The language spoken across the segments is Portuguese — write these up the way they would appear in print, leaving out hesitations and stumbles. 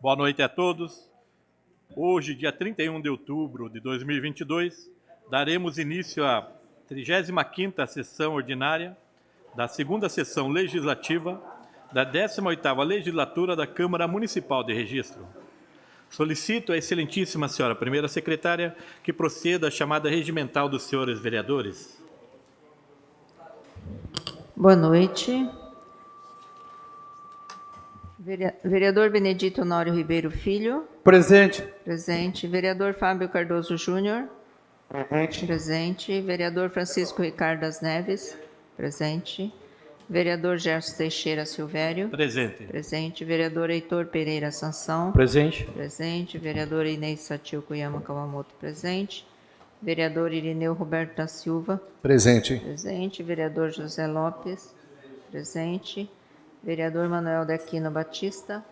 Boa noite a todos. Hoje, dia 31 de outubro de 2022, daremos início à 35ª sessão ordinária da segunda sessão legislativa da 18ª legislatura da Câmara Municipal de Registro. Solicito à excelentíssima senhora primeira secretária que proceda à chamada regimental dos senhores vereadores. Boa noite. Vereador Benedito Honório Ribeiro Filho. Presente. Presente. Vereador Fábio Cardoso Júnior. Presente. Presente. Vereador Francisco Ricardo das Neves. Presente. Vereador Gerson Teixeira Silvério. Presente. Presente. Vereador Heitor Pereira Sansão. Presente. Presente. Vereador Inês Satil Kuyama Kawamoto. Presente. Vereador Irineu Roberto da Silva. Presente. Presente. Vereador José Lopes. Presente. Vereador Manuel de Aquino Batista.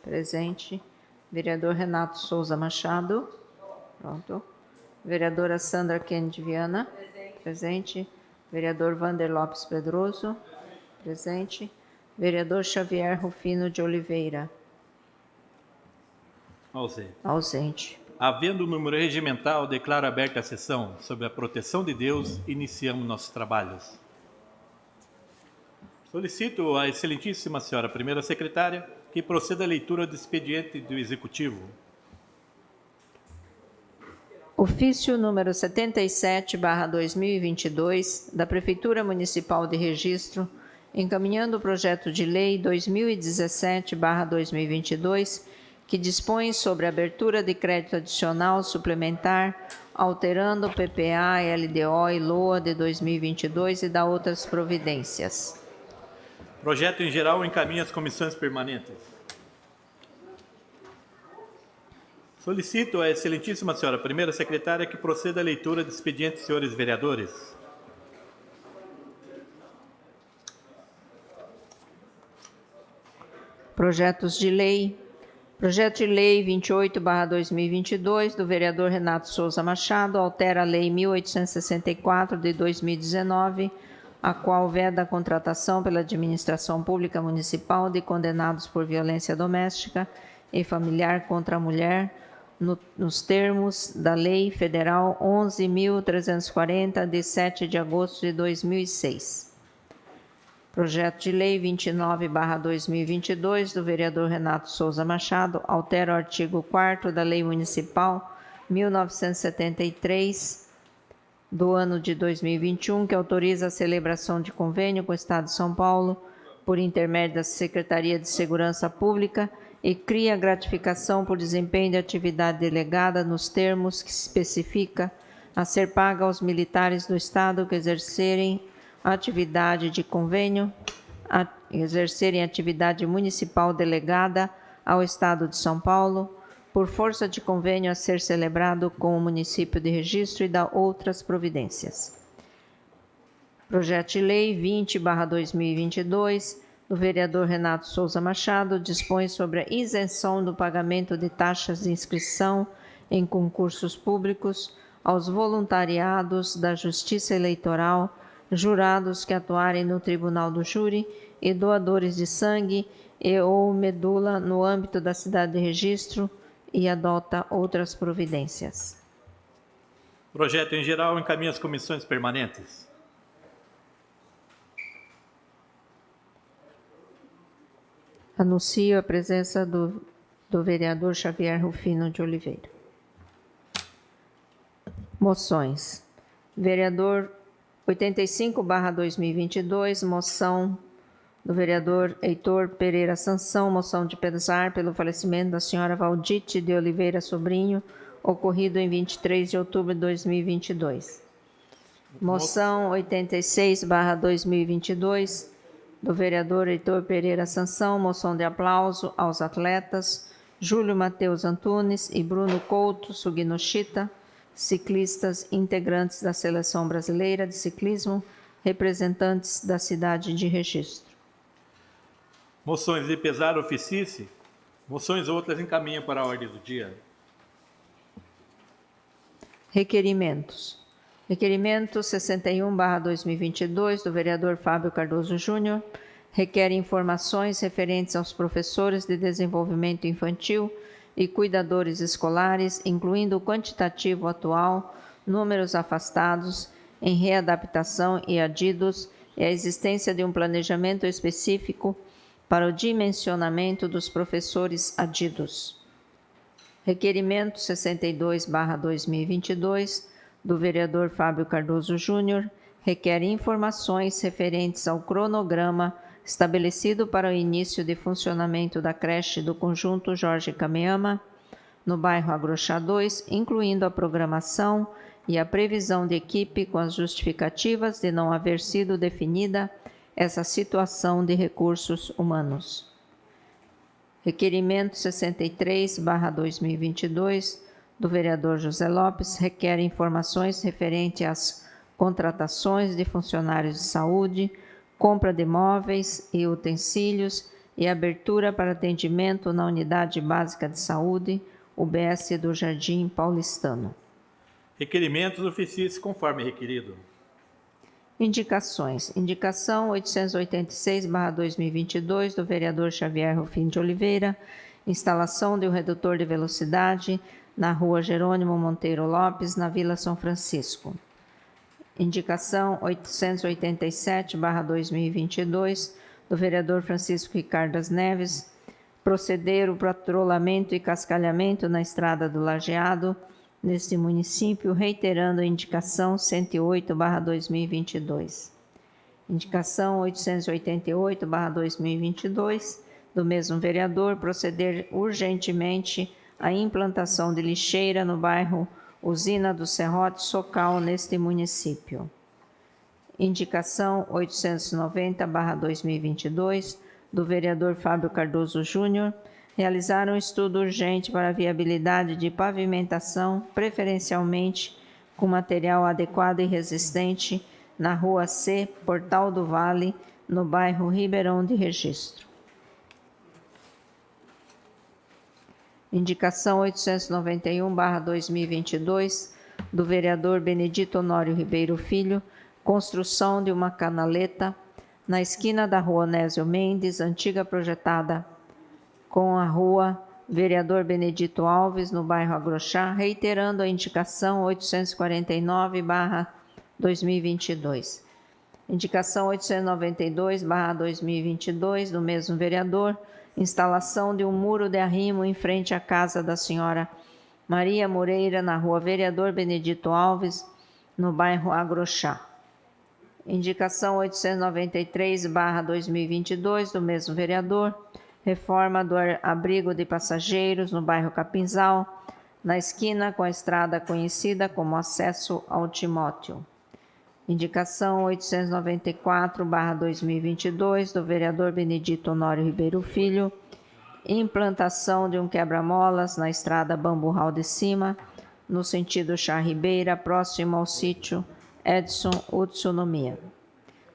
Presente. Vereador Renato Souza Machado. Pronto. Vereadora Sandra Kennedy Viana. Presente. Vereador Vander Lopes Pedroso. Presente. Vereador Xavier Rufino de Oliveira. Ausente. Ausente. Havendo o número regimental, declaro aberta a sessão. Sob a proteção de Deus, iniciamos nossos trabalhos. Solicito à excelentíssima senhora primeira secretária que proceda à leitura do expediente do Executivo. Ofício número 77/2022 da Prefeitura Municipal de Registro, encaminhando o projeto de lei 2017/2022, que dispõe sobre a abertura de crédito adicional suplementar, alterando o PPA, LDO e LOA de 2022 e da outras providências. Projeto em geral encaminha as comissões permanentes. Solicito à excelentíssima senhora primeira secretária que proceda à leitura do expediente, senhores vereadores. Projetos de lei. Projeto de lei 28/2022 do vereador Renato Souza Machado altera a lei 1864 de 2019, a qual veda a contratação pela administração pública municipal de condenados por violência doméstica e familiar contra a mulher, nos termos da Lei Federal 11.340, de 7 de agosto de 2006. Projeto de lei 29/2022 do vereador Renato Souza Machado altera o artigo 4º da Lei Municipal 1973, do ano de 2021, que autoriza a celebração de convênio com o Estado de São Paulo, por intermédio da Secretaria de Segurança Pública, e cria a gratificação por desempenho de atividade delegada nos termos que se especifica a ser paga aos militares do Estado que exercerem atividade de convênio, exercerem atividade municipal delegada ao Estado de São Paulo, por força de convênio a ser celebrado com o município de Registro e da outras providências. Projeto de lei 20/2022 do vereador Renato Souza Machado dispõe sobre a isenção do pagamento de taxas de inscrição em concursos públicos aos voluntariados da Justiça Eleitoral, jurados que atuarem no Tribunal do Júri e doadores de sangue e ou medula no âmbito da cidade de Registro, e adota outras providências. Projeto em geral encaminha as comissões permanentes. Anuncio a presença do vereador Xavier Rufino de Oliveira. Moções. Vereador 85/2022, moção do vereador Heitor Pereira Sansão, moção de pesar pelo falecimento da senhora Valdite de Oliveira Sobrinho, ocorrido em 23 de outubro de 2022. Moção 86/2022, do vereador Heitor Pereira Sansão, moção de aplauso aos atletas Júlio Mateus Antunes e Bruno Couto Suginoshita, ciclistas integrantes da Seleção Brasileira de Ciclismo, representantes da cidade de Registro. Moções de pesar oficie-se. Moções outras encaminham para a ordem do dia. Requerimentos. Requerimento 61/2022 do vereador Fábio Cardoso Júnior, requer informações referentes aos professores de desenvolvimento infantil e cuidadores escolares, incluindo o quantitativo atual, números afastados, em readaptação e adidos, e a existência de um planejamento específico para o dimensionamento dos professores adidos. Requerimento 62/2022, do vereador Fábio Cardoso Júnior, requer informações referentes ao cronograma estabelecido para o início de funcionamento da creche do Conjunto Jorge Kameyama, no bairro Agrochá 2, incluindo a programação e a previsão de equipe com as justificativas de não haver sido definida essa situação de recursos humanos. Requerimento 63/2022, do vereador José Lopes, requer informações referentes às contratações de funcionários de saúde, compra de móveis e utensílios e abertura para atendimento na Unidade Básica de Saúde, UBS do Jardim Paulistano. Requerimentos oficie-se conforme requerido. Indicações. Indicação 886/2022, do vereador Xavier Rufim de Oliveira, instalação de um redutor de velocidade na rua Jerônimo Monteiro Lopes, na Vila São Francisco. Indicação 887/2022, do vereador Francisco Ricardo das Neves, proceder o patrulhamento e cascalhamento na Estrada do Lajeado, neste município, reiterando a indicação 108/2022. Indicação 888/2022, do mesmo vereador, proceder urgentemente à implantação de lixeira no bairro Usina do Serrote, Socal, neste município. Indicação 890/2022, do vereador Fábio Cardoso Júnior, realizar um estudo urgente para a viabilidade de pavimentação, preferencialmente com material adequado e resistente, na Rua C, Portal do Vale, no bairro Ribeirão de Registro. Indicação 891/2022, do vereador Benedito Honório Ribeiro Filho, construção de uma canaleta na esquina da Rua Onésio Mendes, antiga projetada com a Rua Vereador Benedito Alves, no bairro Agrochá, reiterando a indicação 849/2022. Indicação 892/2022, do mesmo vereador, instalação de um muro de arrimo em frente à casa da senhora Maria Moreira, na Rua Vereador Benedito Alves, no bairro Agrochá. Indicação 893/2022, do mesmo vereador, reforma do abrigo de passageiros no bairro Capinzal, na esquina com a estrada conhecida como acesso ao Timóteo. Indicação 894/2022, do vereador Benedito Honório Ribeiro Filho, implantação de um quebra-molas na estrada Bamburral de Cima, no sentido Chá Ribeira, próximo ao sítio Edson Utsunomiya.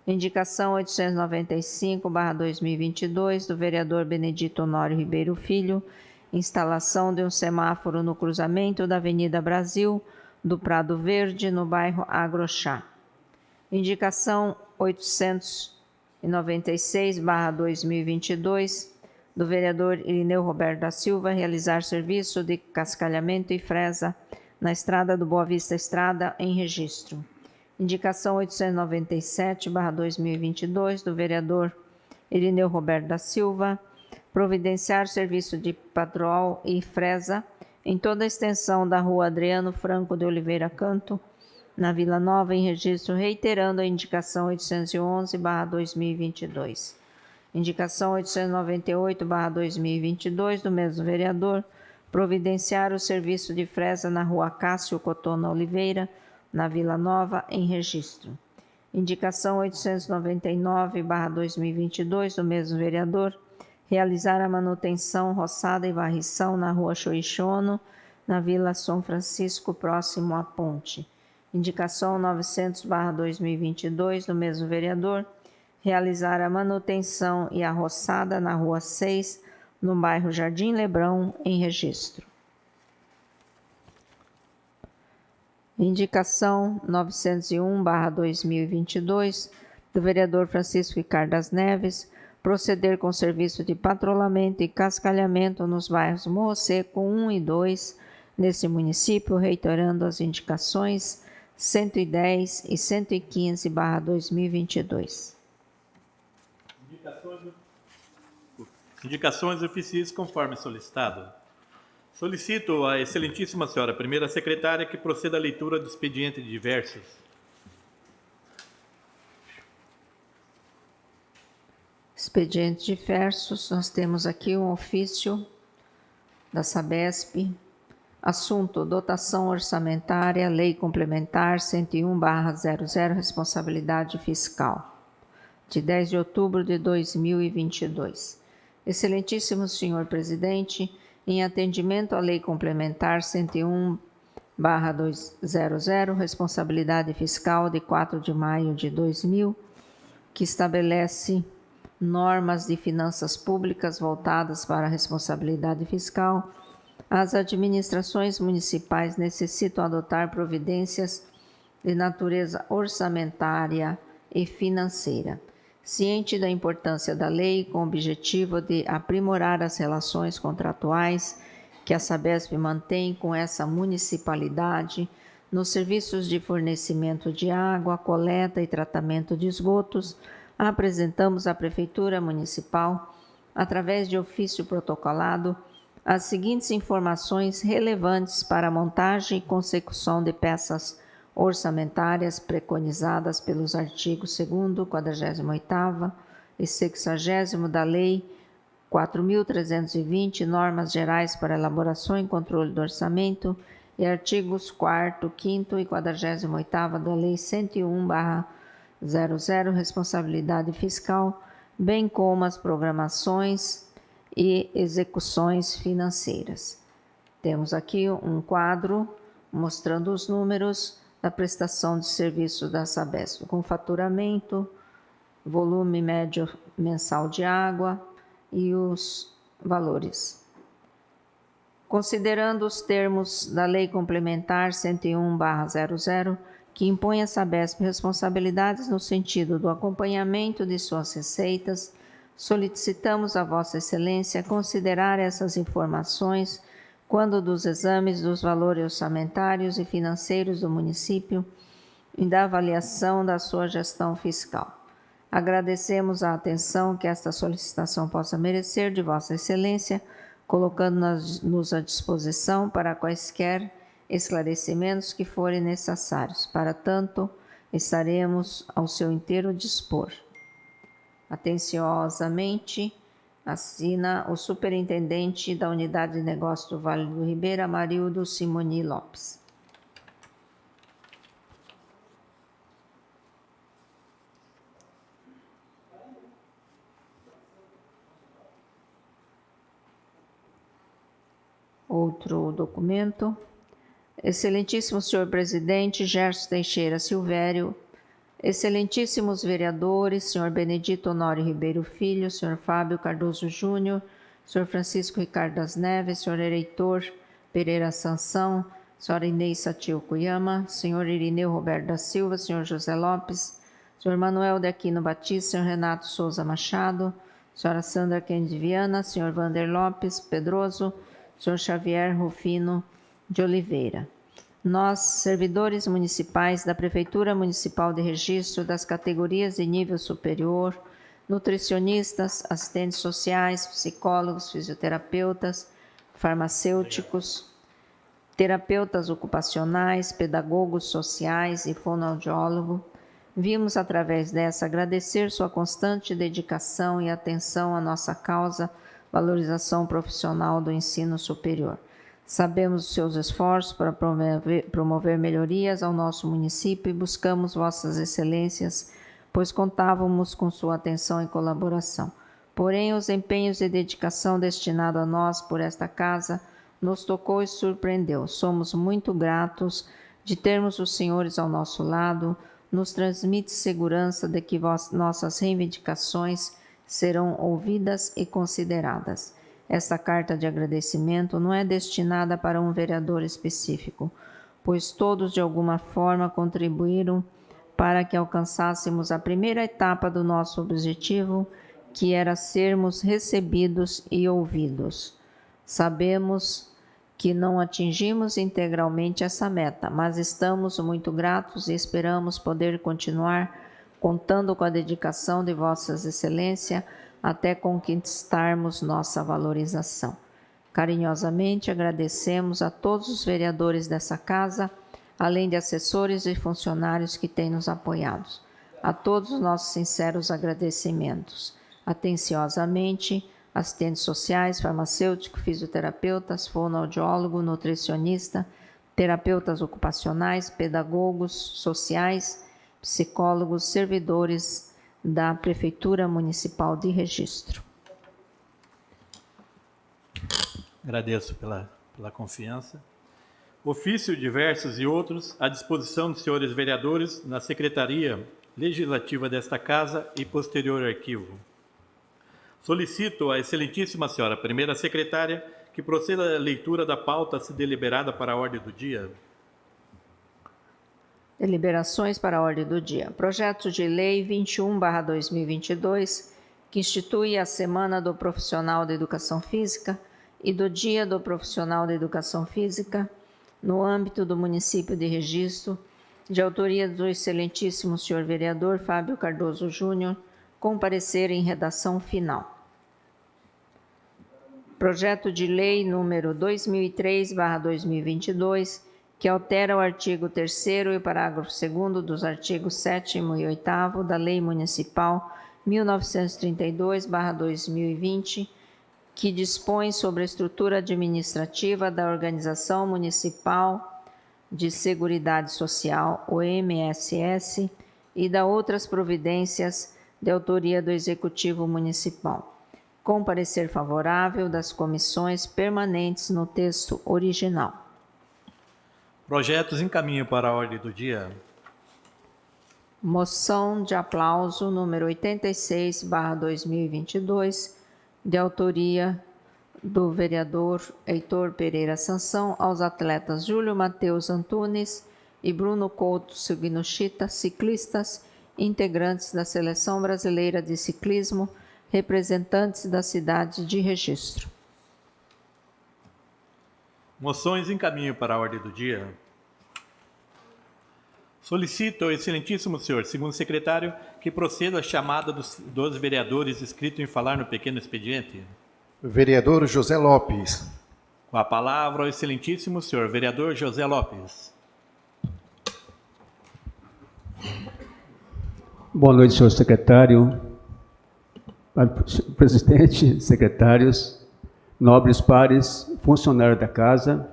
Indicação 895/2022, do vereador Benedito Honório Ribeiro Filho, instalação de um semáforo no cruzamento da Avenida Brasil, do Prado Verde, no bairro Agrochá. Indicação 896/2022, do vereador Irineu Roberto da Silva, realizar serviço de cascalhamento e fresa na estrada do Boa Vista Estrada, em Registro. Indicação 897/2022, do vereador Irineu Roberto da Silva, providenciar serviço de patrol e fresa em toda a extensão da Rua Adriano Franco de Oliveira Canto, na Vila Nova, em Registro, reiterando a indicação 811/2022. Indicação 898/2022, do mesmo vereador, providenciar o serviço de fresa na Rua Cássio Cotona Oliveira, na Vila Nova, em Registro. Indicação 899/2022, do mesmo vereador, realizar a manutenção, roçada e varrição na Rua Choixono, na Vila São Francisco, próximo à ponte. Indicação 900/2022, do mesmo vereador, realizar a manutenção e a roçada na Rua 6, no bairro Jardim Lebrão, em Registro. Indicação 901/2022, do vereador Francisco Ricardo das Neves, proceder com serviço de patrulhamento e cascalhamento nos bairros Morro Seco 1 e 2, neste município, reiterando as indicações 110 e 115/2022. Indicações oficiais conforme solicitado. Solicito à excelentíssima senhora primeira secretária que proceda à leitura do expediente diversos. Expedientes diversos, nós temos aqui um ofício da Sabesp, assunto dotação orçamentária, lei complementar 101/00, responsabilidade fiscal, de 10 de outubro de 2022. Excelentíssimo senhor presidente, em atendimento à lei complementar 101/00, responsabilidade fiscal de 4 de maio de 2000, que estabelece normas de finanças públicas voltadas para a responsabilidade fiscal, as administrações municipais necessitam adotar providências de natureza orçamentária e financeira. Ciente da importância da lei, com o objetivo de aprimorar as relações contratuais que a Sabesp mantém com essa municipalidade nos serviços de fornecimento de água, coleta e tratamento de esgotos, apresentamos à Prefeitura Municipal, através de ofício protocolado, as seguintes informações relevantes para a montagem e consecução de peças orçamentárias preconizadas pelos artigos 2º, 48º e 60º da Lei 4.320, Normas Gerais para Elaboração e Controle do Orçamento, e artigos 4º, 5º e 48º da Lei 101/00, Responsabilidade Fiscal, bem como as programações e execuções financeiras. Temos aqui um quadro mostrando os números da prestação de serviços da Sabesp, com faturamento, volume médio mensal de água e os valores. Considerando os termos da Lei Complementar 101/00, que impõe à Sabesp responsabilidades no sentido do acompanhamento de suas receitas, solicitamos a Vossa Excelência considerar essas informações quando dos exames dos valores orçamentários e financeiros do município e da avaliação da sua gestão fiscal. Agradecemos a atenção que esta solicitação possa merecer de Vossa Excelência, colocando-nos à disposição para quaisquer esclarecimentos que forem necessários. Para tanto, estaremos ao seu inteiro dispor. Atenciosamente, assina o Superintendente da Unidade de Negócios do Vale do Ribeira, Amarildo Simoni Lopes. Outro documento. Excelentíssimo senhor presidente Gerson Teixeira Silvério, excelentíssimos vereadores, senhor Benedito Honório Ribeiro Filho, senhor Fábio Cardoso Júnior, senhor Francisco Ricardo das Neves, senhor Ereitor Pereira Sansão, senhora Inês Satil Cuyama, senhor Irineu Roberto da Silva, senhor José Lopes, senhor Manuel de Aquino Batista, senhor Renato Souza Machado, senhora Sandra Kennedy Viana, senhor Vander Lopes Pedroso, senhor Xavier Rufino de Oliveira. Nós, servidores municipais da Prefeitura Municipal de Registro das categorias de nível superior, nutricionistas, assistentes sociais, psicólogos, fisioterapeutas, farmacêuticos, terapeutas ocupacionais, pedagogos sociais e fonoaudiólogo, vimos através dessa agradecer sua constante dedicação e atenção à nossa causa, valorização profissional do ensino superior. Sabemos os seus esforços para promover melhorias ao nosso município e buscamos vossas excelências, pois contávamos com sua atenção e colaboração. Porém, os empenhos e dedicação destinado a nós por esta casa nos tocou e surpreendeu. Somos muito gratos de termos os senhores ao nosso lado, nos transmite segurança de que nossas reivindicações serão ouvidas e consideradas. Esta carta de agradecimento não é destinada para um vereador específico, pois todos de alguma forma contribuíram para que alcançássemos a primeira etapa do nosso objetivo, que era sermos recebidos e ouvidos. Sabemos que não atingimos integralmente essa meta, mas estamos muito gratos e esperamos poder continuar contando com a dedicação de Vossas Excelências até conquistarmos nossa valorização. Carinhosamente agradecemos a todos os vereadores dessa casa, além de assessores e funcionários que têm nos apoiado. A todos os nossos sinceros agradecimentos. Atenciosamente, assistentes sociais, farmacêutico, fisioterapeutas, fonoaudiólogo, nutricionista, terapeutas ocupacionais, pedagogos sociais, psicólogos, servidores da Prefeitura Municipal de Registro. Agradeço pela confiança. Ofício diversos e outros à disposição dos senhores vereadores na Secretaria Legislativa desta Casa e posterior arquivo. Solicito à excelentíssima senhora primeira secretária que proceda à leitura da pauta a ser deliberada para a ordem do dia. Deliberações para a ordem do dia. Projeto de Lei 21/2022, que institui a Semana do Profissional da Educação Física e do Dia do Profissional da Educação Física, no âmbito do município de Registro, de autoria do excelentíssimo senhor vereador Fábio Cardoso Júnior, com parecer em redação final. Projeto de Lei número 2003/2022, que altera o artigo 3º e o parágrafo 2º dos artigos 7º e 8º da Lei Municipal 1932/2020, que dispõe sobre a estrutura administrativa da Organização Municipal de Seguridade Social, OMSS, e da outras providências de autoria do Executivo Municipal, com parecer favorável das comissões permanentes no texto original. Projetos encaminham para a ordem do dia. Moção de aplauso número 86/2022, de autoria do vereador Heitor Pereira Sansão, aos atletas Júlio Matheus Antunes e Bruno Couto Suguinoshita, ciclistas, integrantes da Seleção Brasileira de Ciclismo, representantes da cidade de Registro. Moções encaminham para a ordem do dia. Solicito ao excelentíssimo senhor segundo secretário que proceda à chamada dos vereadores inscritos em falar no pequeno expediente. Vereador José Lopes. Com a palavra ao excelentíssimo senhor vereador José Lopes. Boa noite, senhor secretário, presidente, secretários, nobres pares, funcionários da casa,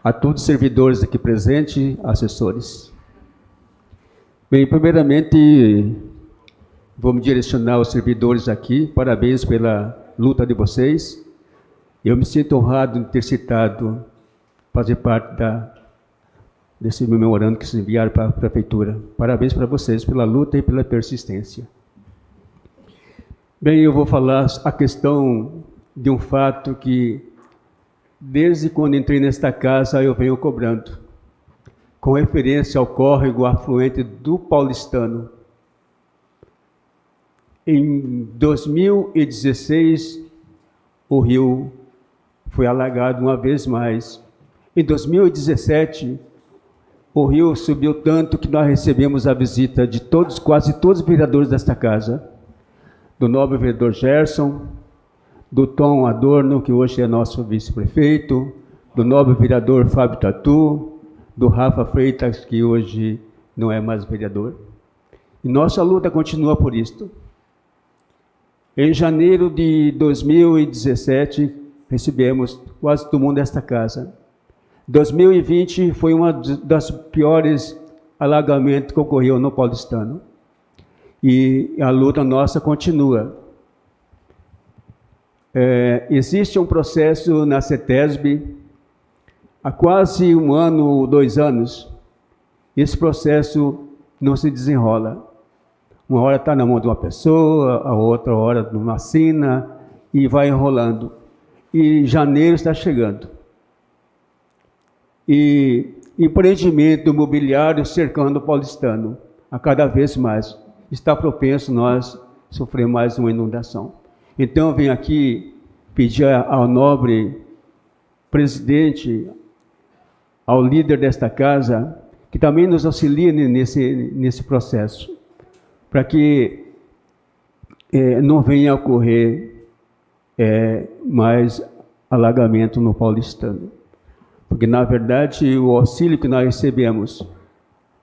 a todos os servidores aqui presentes, assessores. Bem, primeiramente, vamos direcionar os servidores aqui, parabéns pela luta de vocês. Eu me sinto honrado de ter citado, fazer parte desse memorando que se enviaram para a Prefeitura. Parabéns para vocês pela luta e pela persistência. Bem, eu vou falar a questão de um fato que, desde quando entrei nesta casa, eu venho cobrando, com referência ao córrego afluente do Paulistano. Em 2016, o rio foi alagado uma vez mais. Em 2017, o rio subiu tanto que nós recebemos a visita de quase todos os vereadores desta casa, do nobre vereador Gerson, do Tom Adorno, que hoje é nosso vice-prefeito, do nobre vereador Fábio Tatu, do Rafa Freitas, que hoje não é mais vereador. E nossa luta continua por isto. Em janeiro de 2017, recebemos quase todo mundo desta casa. 2020 foi uma das piores alagamentos que ocorreu no Paulistano. E a luta nossa continua. Existe um processo na CETESB, há quase 1 ano ou 2 anos, esse processo não se desenrola. Uma hora está na mão de uma pessoa, a outra hora numa assina, e vai enrolando. E janeiro está chegando. E empreendimento imobiliário cercando o Paulistano, a cada vez mais. Está propenso nós sofrer mais uma inundação. Então, eu venho aqui pedir ao nobre presidente, ao líder desta casa, que também nos auxilie nesse processo, para que não venha a ocorrer mais alagamento no paulistano. Porque, na verdade, o auxílio que nós recebemos,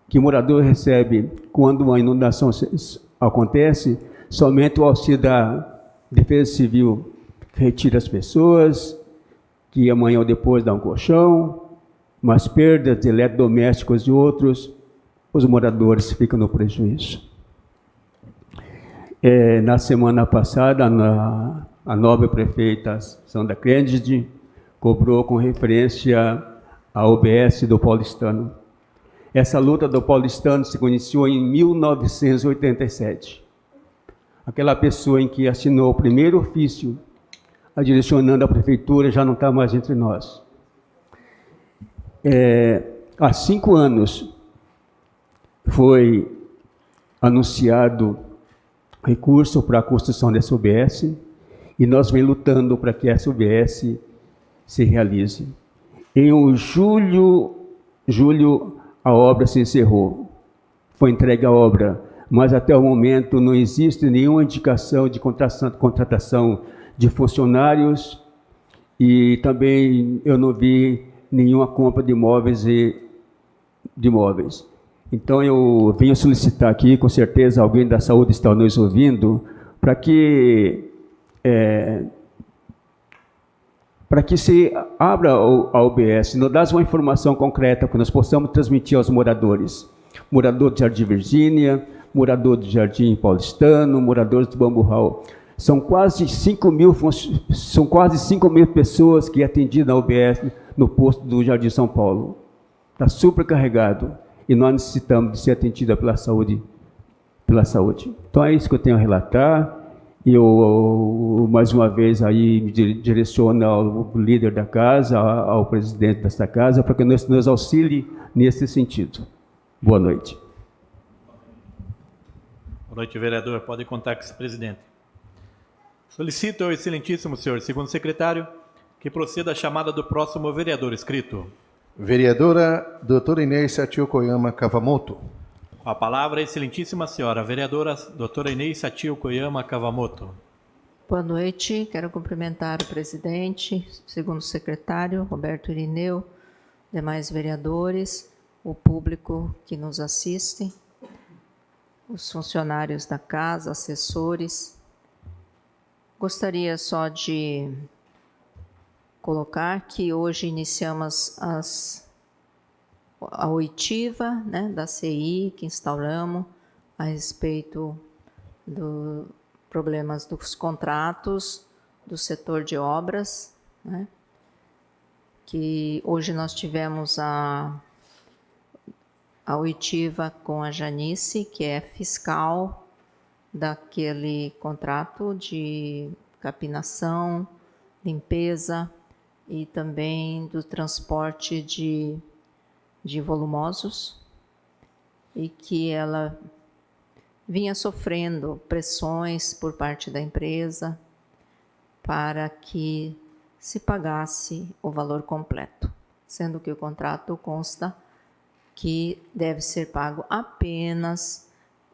que o morador recebe quando uma inundação acontece, somente o auxílio da Defesa Civil, que retira as pessoas, que amanhã ou depois dá um colchão, mas perdas de eletrodomésticos e outros, os moradores ficam no prejuízo. Na semana passada, a nobre prefeita Sandra Credit cobrou com referência à UBS do paulistano. Essa luta do paulistano se iniciou em 1987. Aquela pessoa em que assinou o primeiro ofício, direcionando a prefeitura, já não está mais entre nós. Há 5 anos foi anunciado recurso para a construção dessa UBS e nós vem lutando para que essa UBS se realize. Em julho a obra se encerrou, foi entregue a obra, mas até o momento não existe nenhuma indicação de contratação de funcionários e também eu não vi nenhuma compra de imóveis Então eu venho solicitar aqui, com certeza alguém da saúde está nos ouvindo, para que se abra a UBS, nos dá uma informação concreta que nós possamos transmitir aos moradores. Morador de Jardim Virgínia, morador de Jardim Paulistano, moradores do Bambu Hall. São quase 5 mil pessoas que é atendidas na UBS no posto do Jardim São Paulo. Está supercarregado e nós necessitamos de ser atendidos pela saúde. Então é isso que eu tenho a relatar. E eu, mais uma vez, aí me direciono ao líder da casa, ao presidente desta casa, para que nos auxilie nesse sentido. Boa noite. Boa noite, vereador. Pode contar com esse presidente. Solicito ao excelentíssimo senhor segundo secretário que proceda a chamada do próximo vereador inscrito. Vereadora doutora Inês Satio Koyama Kawamoto. A palavra é a excelentíssima senhora vereadora doutora Inês Satio Koyama Kawamoto. Boa noite, quero cumprimentar o presidente, segundo secretário, Roberto Irineu, demais vereadores, o público que nos assiste, os funcionários da casa, assessores. Gostaria só de colocar que hoje iniciamos a oitiva, né, da CI que instauramos a respeito dos problemas dos contratos do setor de obras, né, que hoje nós tivemos a oitiva com a Janice, que é fiscal daquele contrato de capinação, limpeza e também do transporte de volumosos, e que ela vinha sofrendo pressões por parte da empresa para que se pagasse o valor completo, sendo que o contrato consta que deve ser pago apenas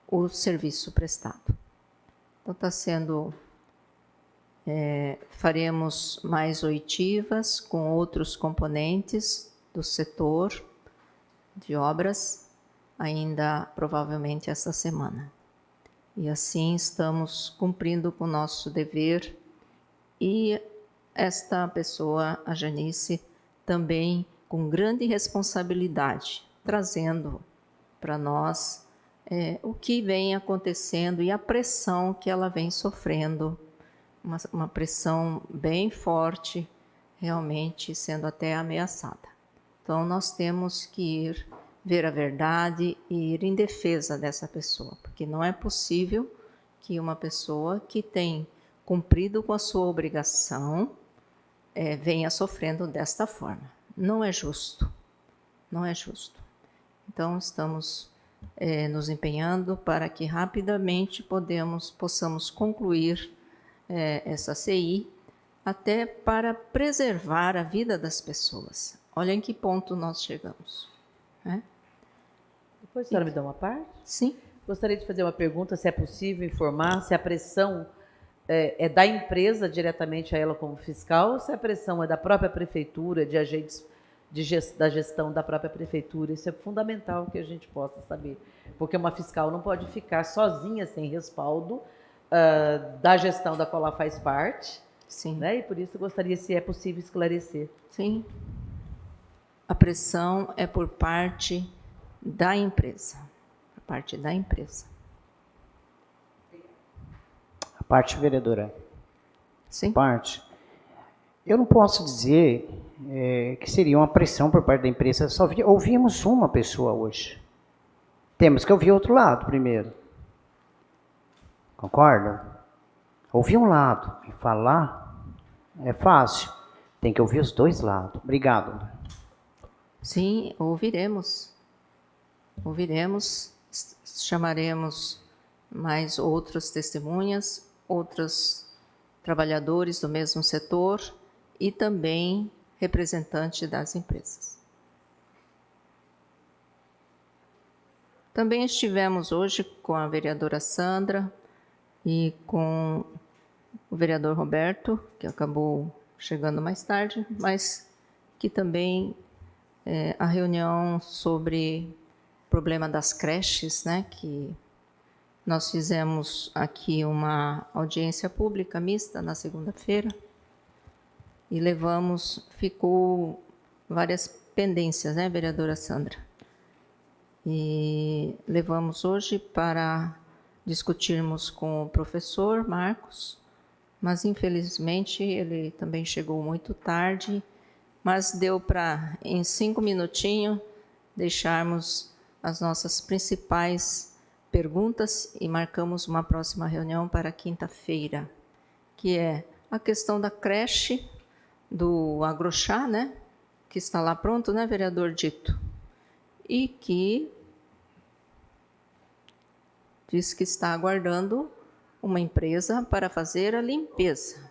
o serviço prestado. Então está sendo... faremos mais oitivas com outros componentes do setor de obras, ainda provavelmente esta semana. E assim estamos cumprindo com o nosso dever e esta pessoa, a Janice, também com grande responsabilidade, trazendo para nós o que vem acontecendo e a pressão que ela vem sofrendo, uma pressão bem forte, realmente sendo até ameaçada. Então, nós temos que ir ver a verdade e ir em defesa dessa pessoa, porque não é possível que uma pessoa que tem cumprido com a sua obrigação venha sofrendo desta forma. Não é justo, não é justo. Então, estamos nos empenhando para que rapidamente possamos concluir essa CI, até para preservar a vida das pessoas. Olha em que ponto nós chegamos, né? Depois a senhora me dá uma parte? Sim. Gostaria de fazer uma pergunta, se é possível informar se a pressão é da empresa diretamente a ela como fiscal, ou se a pressão é da própria prefeitura, de agentes da gestão da própria prefeitura. Isso é fundamental que a gente possa saber, porque uma fiscal não pode ficar sozinha, sem respaldo da gestão da qual ela faz parte. Sim. Né? E por isso gostaria, se é possível, esclarecer. Sim. A pressão é por parte da empresa. Por parte da empresa. A parte, vereadora. Sim. Parte. Eu não posso dizer que seria uma pressão por parte da empresa. Só ouvimos uma pessoa hoje. Temos que ouvir outro lado primeiro. Concorda? Ouvir um lado e falar é fácil. Tem que ouvir os dois lados. Obrigado. Sim, ouviremos. Ouviremos, chamaremos mais outras testemunhas, outros trabalhadores do mesmo setor e também representantes das empresas. Também estivemos hoje com a vereadora Sandra e com o vereador Roberto, que acabou chegando mais tarde, mas que também a reunião sobre o problema das creches, né, que nós fizemos aqui uma audiência pública mista na segunda-feira e ficou várias pendências, né, vereadora Sandra? E levamos hoje para discutirmos com o professor Marcos, mas infelizmente ele também chegou muito tarde, mas deu para, em 5 minutinhos, deixarmos as nossas principais perguntas e marcamos uma próxima reunião para quinta-feira, que é a questão da creche do Agrochá, né? Que está lá pronto, né, vereador Dito? E que diz que está aguardando uma empresa para fazer a limpeza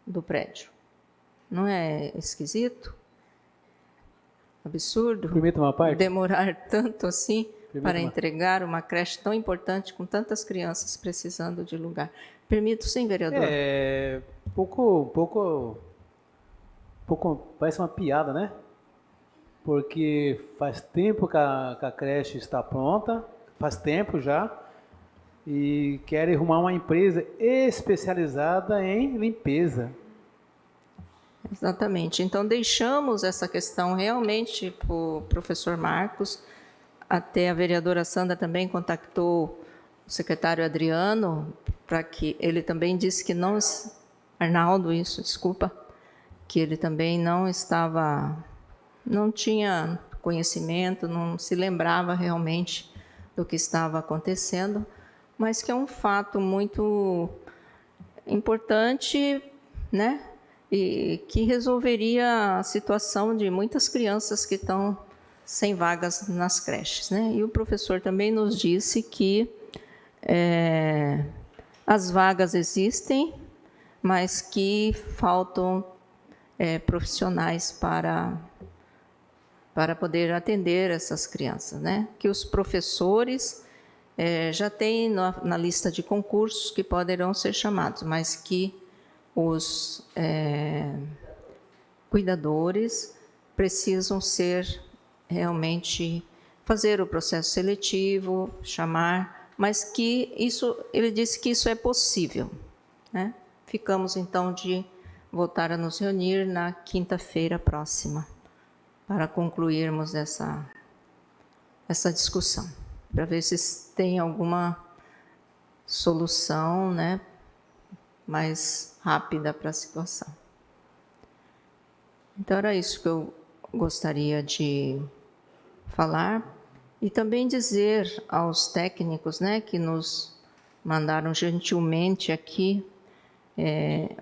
do prédio. Não é esquisito? Absurdo? Permita uma parte? Demorar tanto assim para uma... entregar uma creche tão importante com tantas crianças precisando de lugar. Permito sim, vereador. Pouco parece uma piada, né? Porque faz tempo que a creche está pronta, faz tempo já, e querem arrumar uma empresa especializada em limpeza. Exatamente. Então, deixamos essa questão realmente para o professor Marcos. Até a vereadora Sandra também contactou o secretário Adriano, para que ele também disse que não... Arnaldo, desculpa, que ele também não tinha conhecimento, não se lembrava realmente do que estava acontecendo, mas que é um fato muito importante, né? E que resolveria a situação de muitas crianças que estão sem vagas nas creches, né? E o professor também nos disse que as vagas existem, mas que faltam profissionais para poder atender essas crianças, né? Que os professores já têm na lista de concursos que poderão ser chamados, mas que os cuidadores precisam realmente fazer o processo seletivo, chamar, mas que ele disse que isso é possível, né? Ficamos então de voltar a nos reunir na quinta-feira próxima para concluirmos essa discussão, para ver se tem alguma solução, né, mais rápida para a situação. Então, era isso que eu gostaria de falar e também dizer aos técnicos, né, que nos mandaram gentilmente aqui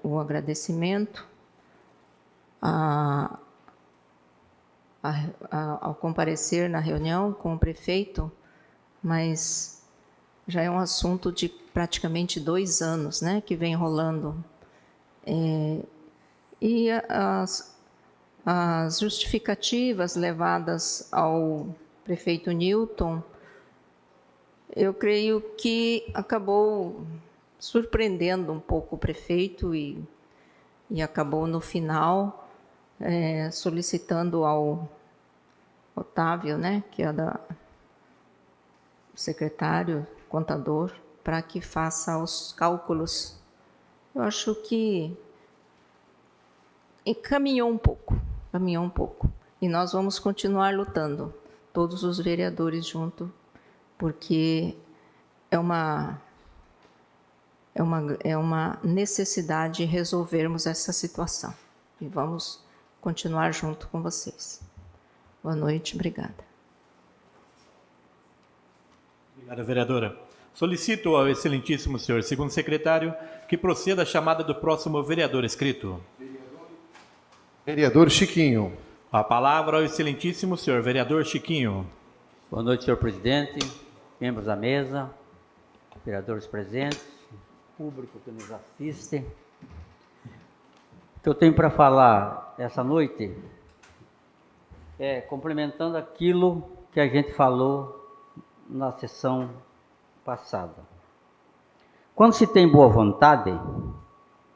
o agradecimento ao comparecer na reunião com o prefeito mas já é um assunto de praticamente 2 anos, né, que vem rolando. E as justificativas levadas ao prefeito Newton, eu creio que acabou surpreendendo um pouco o prefeito e acabou, no final, solicitando ao Otávio, né, que é o secretário, contador, para que faça os cálculos. Eu acho que caminhou um pouco. E nós vamos continuar lutando, todos os vereadores juntos, porque é uma necessidade resolvermos essa situação. E vamos continuar junto com vocês. Boa noite, obrigada. Obrigada, vereadora. Solicito ao excelentíssimo senhor segundo secretário que proceda a chamada do próximo vereador inscrito. Vereador Chiquinho. A palavra ao excelentíssimo senhor vereador Chiquinho. Boa noite, senhor presidente, membros da mesa, vereadores presentes, público que nos assiste. O que eu tenho para falar essa noite é complementando aquilo que a gente falou na sessão passada. Quando se tem boa vontade,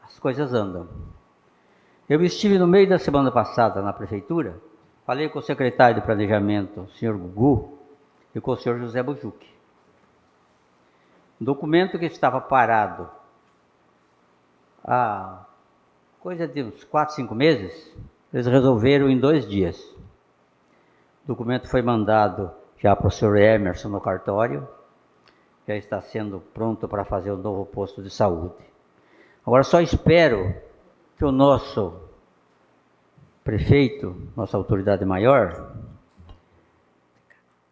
as coisas andam. Eu estive no meio da semana passada na prefeitura, falei com o secretário de Planejamento, o senhor Gugu, e com o senhor José Bujuc. Um documento que estava parado há coisa de uns 4, 5 meses, eles resolveram em 2 dias. O documento foi mandado já para o senhor Emerson no cartório, já está sendo pronto para fazer o novo posto de saúde. Agora só espero que o nosso prefeito, nossa autoridade maior,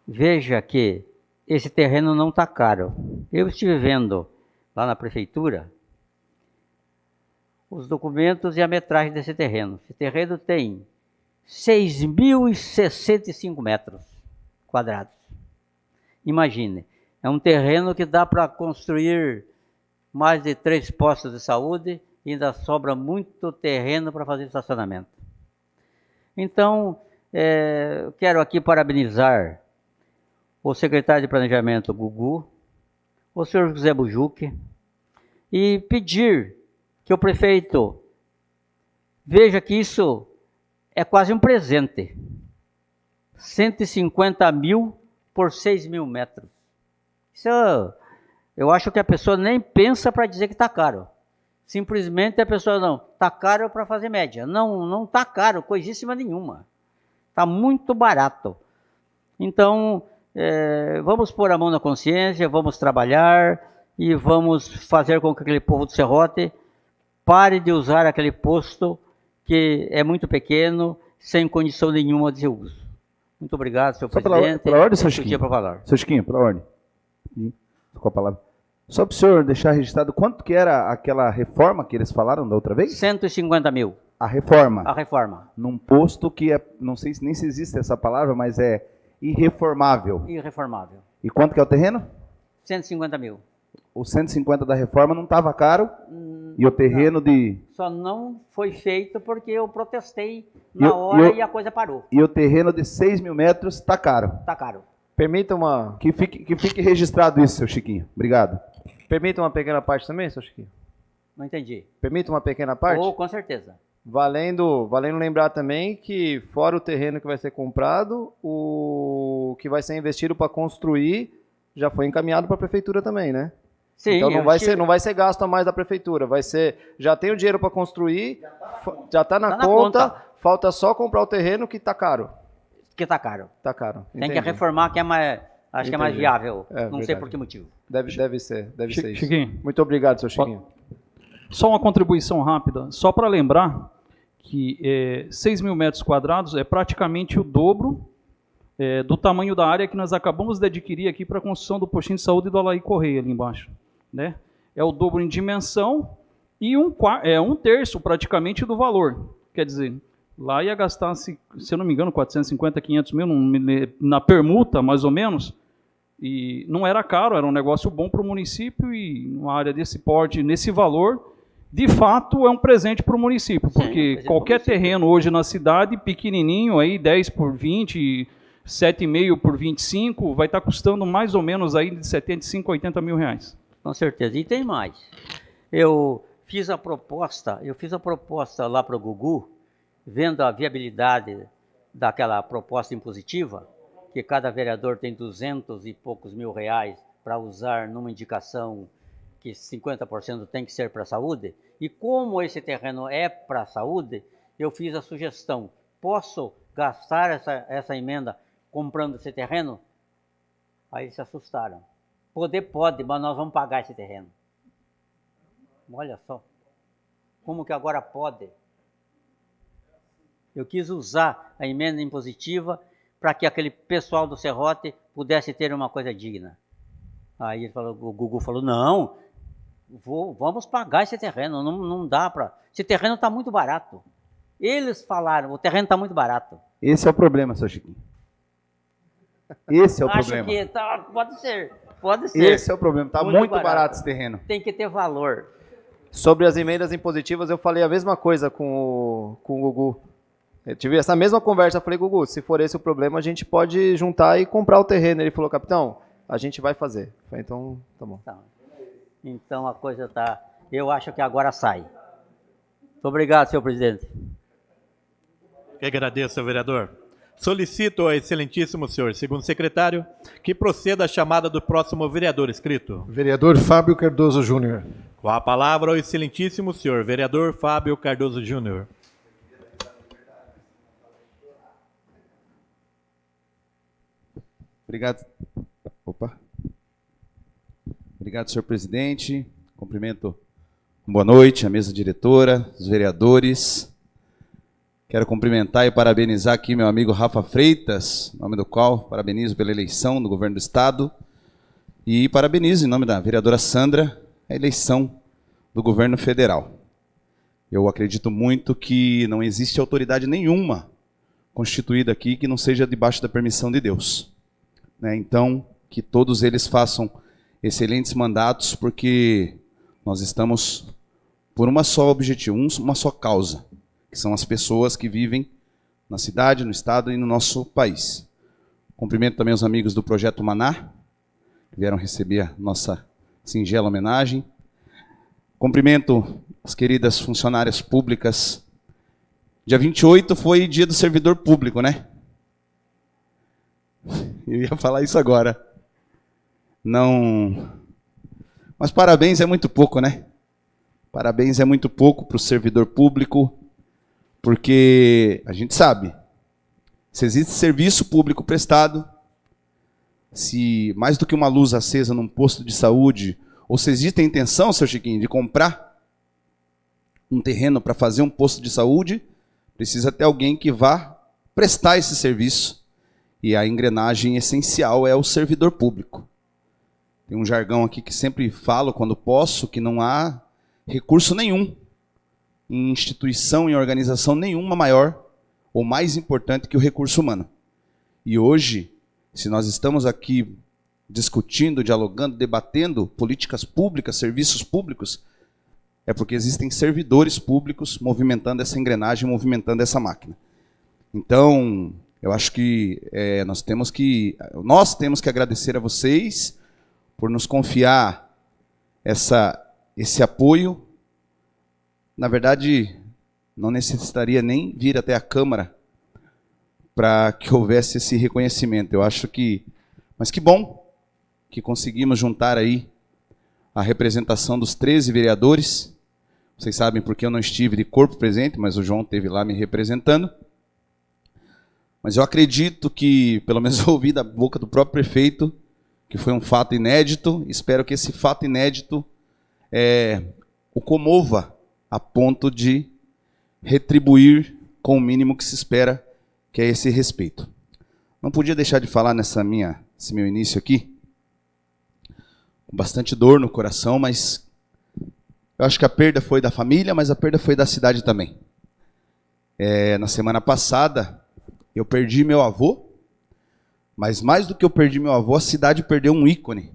veja que esse terreno não está caro. Eu estive vendo lá na prefeitura os documentos e a metragem desse terreno. Esse terreno tem 6.065 metros quadrados. Imagine, é um terreno que dá para construir mais de 3 postos de saúde e ainda sobra muito terreno para fazer estacionamento. Então, eu quero aqui parabenizar o secretário de Planejamento, Gugu, o senhor José Bujuc, e pedir que o prefeito veja que isso é quase um presente. 150 mil por 6.000 metros. Isso, eu acho que a pessoa nem pensa para dizer que está caro. Simplesmente a pessoa não, está caro para fazer média. Não está caro, coisíssima nenhuma. Está muito barato. Então, vamos pôr a mão na consciência, vamos trabalhar e vamos fazer com que aquele povo do Serrote pare de usar aquele posto que é muito pequeno, sem condição nenhuma de uso. Muito obrigado, senhor presidente. Pela ordem, senhor Chiquinho. Para falar. Senhor Chiquinho, pela ordem. Com a palavra. Só para o senhor deixar registrado quanto que era aquela reforma que eles falaram da outra vez? 150 mil. A reforma. A reforma. Num posto que é, não sei nem se existe essa palavra, mas é irreformável. Irreformável. E quanto que é o terreno? 150 mil. O 150 da reforma não estava caro? E o terreno de... Só não foi feito porque eu protestei na hora e a coisa parou. E o terreno de 6.000 metros está caro? Está caro. Permita uma... Que fique registrado isso, seu Chiquinho. Obrigado. Permita uma pequena parte também, seu Chiquinho? Não entendi. Permita uma pequena parte? Oh, com certeza. Valendo lembrar também que, fora o terreno que vai ser comprado, o que vai ser investido para construir já foi encaminhado para a prefeitura também, né? Sim, então não vai ser gasto a mais da prefeitura, vai ser, já tem o dinheiro para construir, já está na conta, falta só comprar o terreno que está caro. Que está caro. Está caro. Tem que reformar, que é mais, acho que é mais viável, não verdade. sei por que motivo. Deve ser isso. Chiquinho. Muito obrigado, seu Chiquinho. Só uma contribuição rápida, só para lembrar que 6.000 metros quadrados é praticamente o dobro do tamanho da área que nós acabamos de adquirir aqui para a construção do postinho de saúde do Alaí Correia ali embaixo. Né? É o dobro em dimensão e um terço praticamente do valor. Quer dizer, lá ia gastar, se eu não me engano, 450, 500 mil na permuta, mais ou menos, E não era caro, era um negócio bom para o município e uma área desse porte, nesse valor, de fato é um presente para o município, porque qualquer terreno hoje na cidade, pequenininho, aí 10 por 20, 7,5 por 25, vai estar custando mais ou menos aí de 75 a 80 mil reais. Com certeza. E tem mais. Eu fiz a proposta lá para o Gugu, vendo a viabilidade daquela proposta impositiva, que cada vereador tem 200 e poucos mil reais para usar numa indicação que 50% tem que ser para a saúde, e como esse terreno é para a saúde, eu fiz a sugestão, posso gastar essa emenda comprando esse terreno? Aí eles se assustaram. Poder pode, mas nós vamos pagar esse terreno. Olha só, como que agora pode? Eu quis usar a emenda impositiva para que aquele pessoal do serrote pudesse ter uma coisa digna. Aí o Gugu falou, não, vamos pagar esse terreno, não dá para... Esse terreno está muito barato. Eles falaram, o terreno está muito barato. Esse é o problema, seu Chiquinho. Esse é o problema. Acho que pode ser. Esse é o problema, está muito barato esse terreno. Tem que ter valor. Sobre as emendas impositivas, eu falei a mesma coisa com o Gugu. Eu tive essa mesma conversa, eu falei, Gugu, se for esse o problema, a gente pode juntar e comprar o terreno. Ele falou, capitão, a gente vai fazer. Eu falei, então, tá bom. Então a coisa tá... Eu acho que agora sai. Muito obrigado, senhor presidente. Eu agradeço, vereador. Solicito ao excelentíssimo senhor segundo secretário que proceda à chamada do próximo vereador inscrito. Vereador Fábio Cardoso Júnior. Com a palavra ao excelentíssimo senhor vereador Fábio Cardoso Júnior. Obrigado. Obrigado, senhor presidente. Cumprimento, boa noite, a mesa diretora, os vereadores. Quero cumprimentar e parabenizar aqui meu amigo Rafa Freitas, em nome do qual parabenizo pela eleição do governo do estado. E parabenizo, em nome da vereadora Sandra, a eleição do governo federal. Eu acredito muito que não existe autoridade nenhuma constituída aqui que não seja debaixo da permissão de Deus. Então, que todos eles façam excelentes mandatos, porque nós estamos por uma só objetivo, uma só causa, que são as pessoas que vivem na cidade, no estado e no nosso país. Cumprimento também os amigos do Projeto Maná, que vieram receber a nossa singela homenagem. Cumprimento as queridas funcionárias públicas. Dia 28 foi dia do servidor público, né? Eu ia falar isso agora. Não. Mas parabéns é muito pouco, né? Parabéns é muito pouco para o servidor público, porque a gente sabe, se existe serviço público prestado, se mais do que uma luz acesa num posto de saúde, ou se existe a intenção, seu Chiquinho, de comprar um terreno para fazer um posto de saúde, precisa ter alguém que vá prestar esse serviço. E a engrenagem essencial é o servidor público. Tem um jargão aqui que sempre falo quando posso, que não há recurso nenhum em instituição, em organização nenhuma maior ou mais importante que o recurso humano. E hoje, se nós estamos aqui discutindo, dialogando, debatendo políticas públicas, serviços públicos, é porque existem servidores públicos movimentando essa engrenagem, movimentando essa máquina. Então, eu acho que nós temos que agradecer a vocês por nos confiar esse apoio. Na verdade, não necessitaria nem vir até a Câmara para que houvesse esse reconhecimento. Eu acho que... Mas que bom que conseguimos juntar aí a representação dos 13 vereadores. Vocês sabem porque eu não estive de corpo presente, mas o João esteve lá me representando. Mas eu acredito que, pelo menos eu ouvi da boca do próprio prefeito, que foi um fato inédito. Espero que esse fato inédito o comova a ponto de retribuir com o mínimo que se espera, que é esse respeito. Não podia deixar de falar nesse meu início aqui, com bastante dor no coração, mas eu acho que a perda foi da família, mas a perda foi da cidade também. Na semana passada, eu perdi meu avô, Mas mais do que eu perdi meu avô, a cidade perdeu um ícone.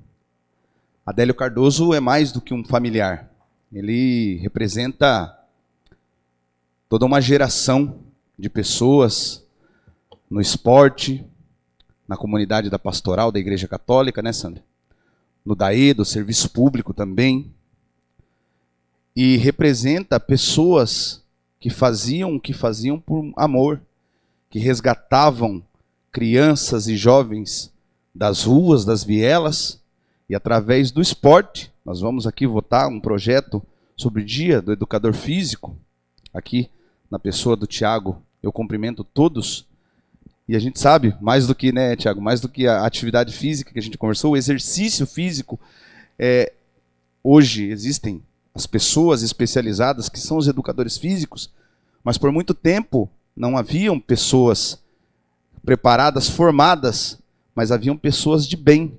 Adélio Cardoso é mais do que um familiar. Ele representa toda uma geração de pessoas no esporte, na comunidade da pastoral da Igreja Católica, né, Sandra? No DAE, do serviço público também. E representa pessoas que faziam o que faziam por amor, que resgatavam crianças e jovens das ruas, das vielas, e através do esporte, nós vamos aqui votar um projeto sobre o Dia do Educador Físico, aqui na pessoa do Tiago, eu cumprimento todos, e a gente sabe, mais do que, né, Tiago, mais do que a atividade física que a gente conversou, o exercício físico, hoje existem as pessoas especializadas que são os educadores físicos, mas por muito tempo não haviam pessoas preparadas, formadas, mas haviam pessoas de bem,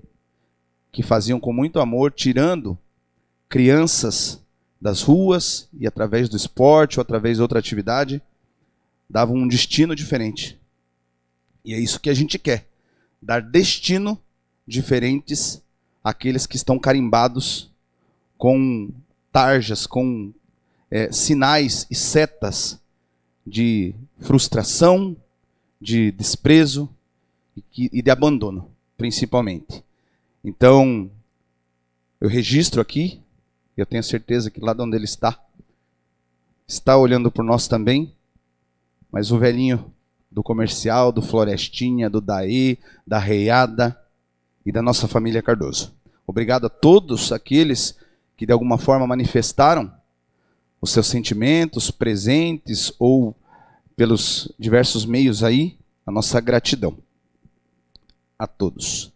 que faziam com muito amor, tirando crianças das ruas e através do esporte ou através de outra atividade, davam um destino diferente. E é isso que a gente quer, dar destino diferentes àqueles que estão carimbados com tarjas, com sinais e setas de frustração, de desprezo e de abandono, principalmente. Então, eu registro aqui, eu tenho certeza que lá de onde ele está olhando por nós também, mas o velhinho do comercial, do Florestinha, do DAE, da Reiada e da nossa família Cardoso. Obrigado a todos aqueles que de alguma forma manifestaram os seus sentimentos, presentes ou pelos diversos meios aí, a nossa gratidão a todos.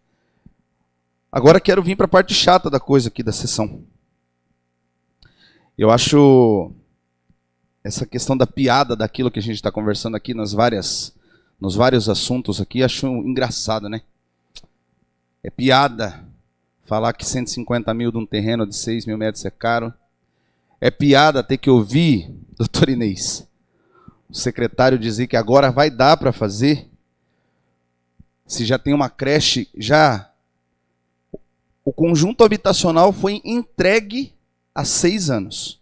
Agora quero vir para a parte chata da coisa aqui da sessão. Eu acho essa questão da piada daquilo que a gente está conversando aqui nos vários assuntos aqui, acho engraçado, né? É piada falar que 150 mil de um terreno de 6 mil metros é caro. É piada ter que ouvir, doutor Inês, o secretário dizer que agora vai dar para fazer, se já tem uma creche, já o conjunto habitacional foi entregue há 6 anos.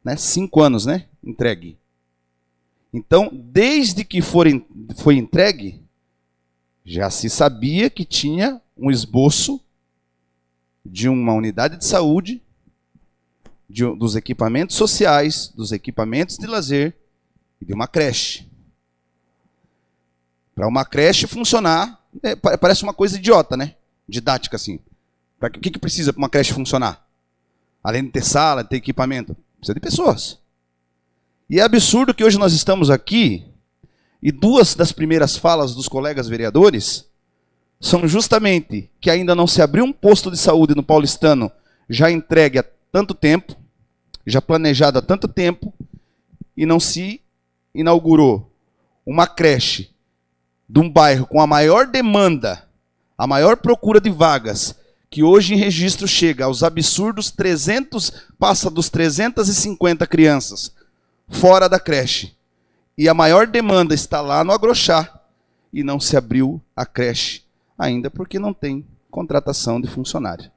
Né? 5 anos, né? Entregue. Então, desde que foi entregue, já se sabia que tinha um esboço de uma unidade de saúde, dos equipamentos sociais, dos equipamentos de lazer e de uma creche. Para uma creche funcionar, parece uma coisa idiota, né? Didática, assim. O que precisa para uma creche funcionar? Além de ter sala, de ter equipamento, precisa de pessoas. E é absurdo que hoje nós estamos aqui e 2 das primeiras falas dos colegas vereadores são justamente que ainda não se abriu um posto de saúde no Paulistano, já entregue há tanto tempo, já planejado há tanto tempo, e não se inaugurou uma creche de um bairro com a maior demanda, a maior procura de vagas, que hoje em registro chega aos absurdos 300, passa dos 350 crianças fora da creche. E a maior demanda está lá no Agrochá, e não se abriu a creche ainda porque não tem contratação de funcionário.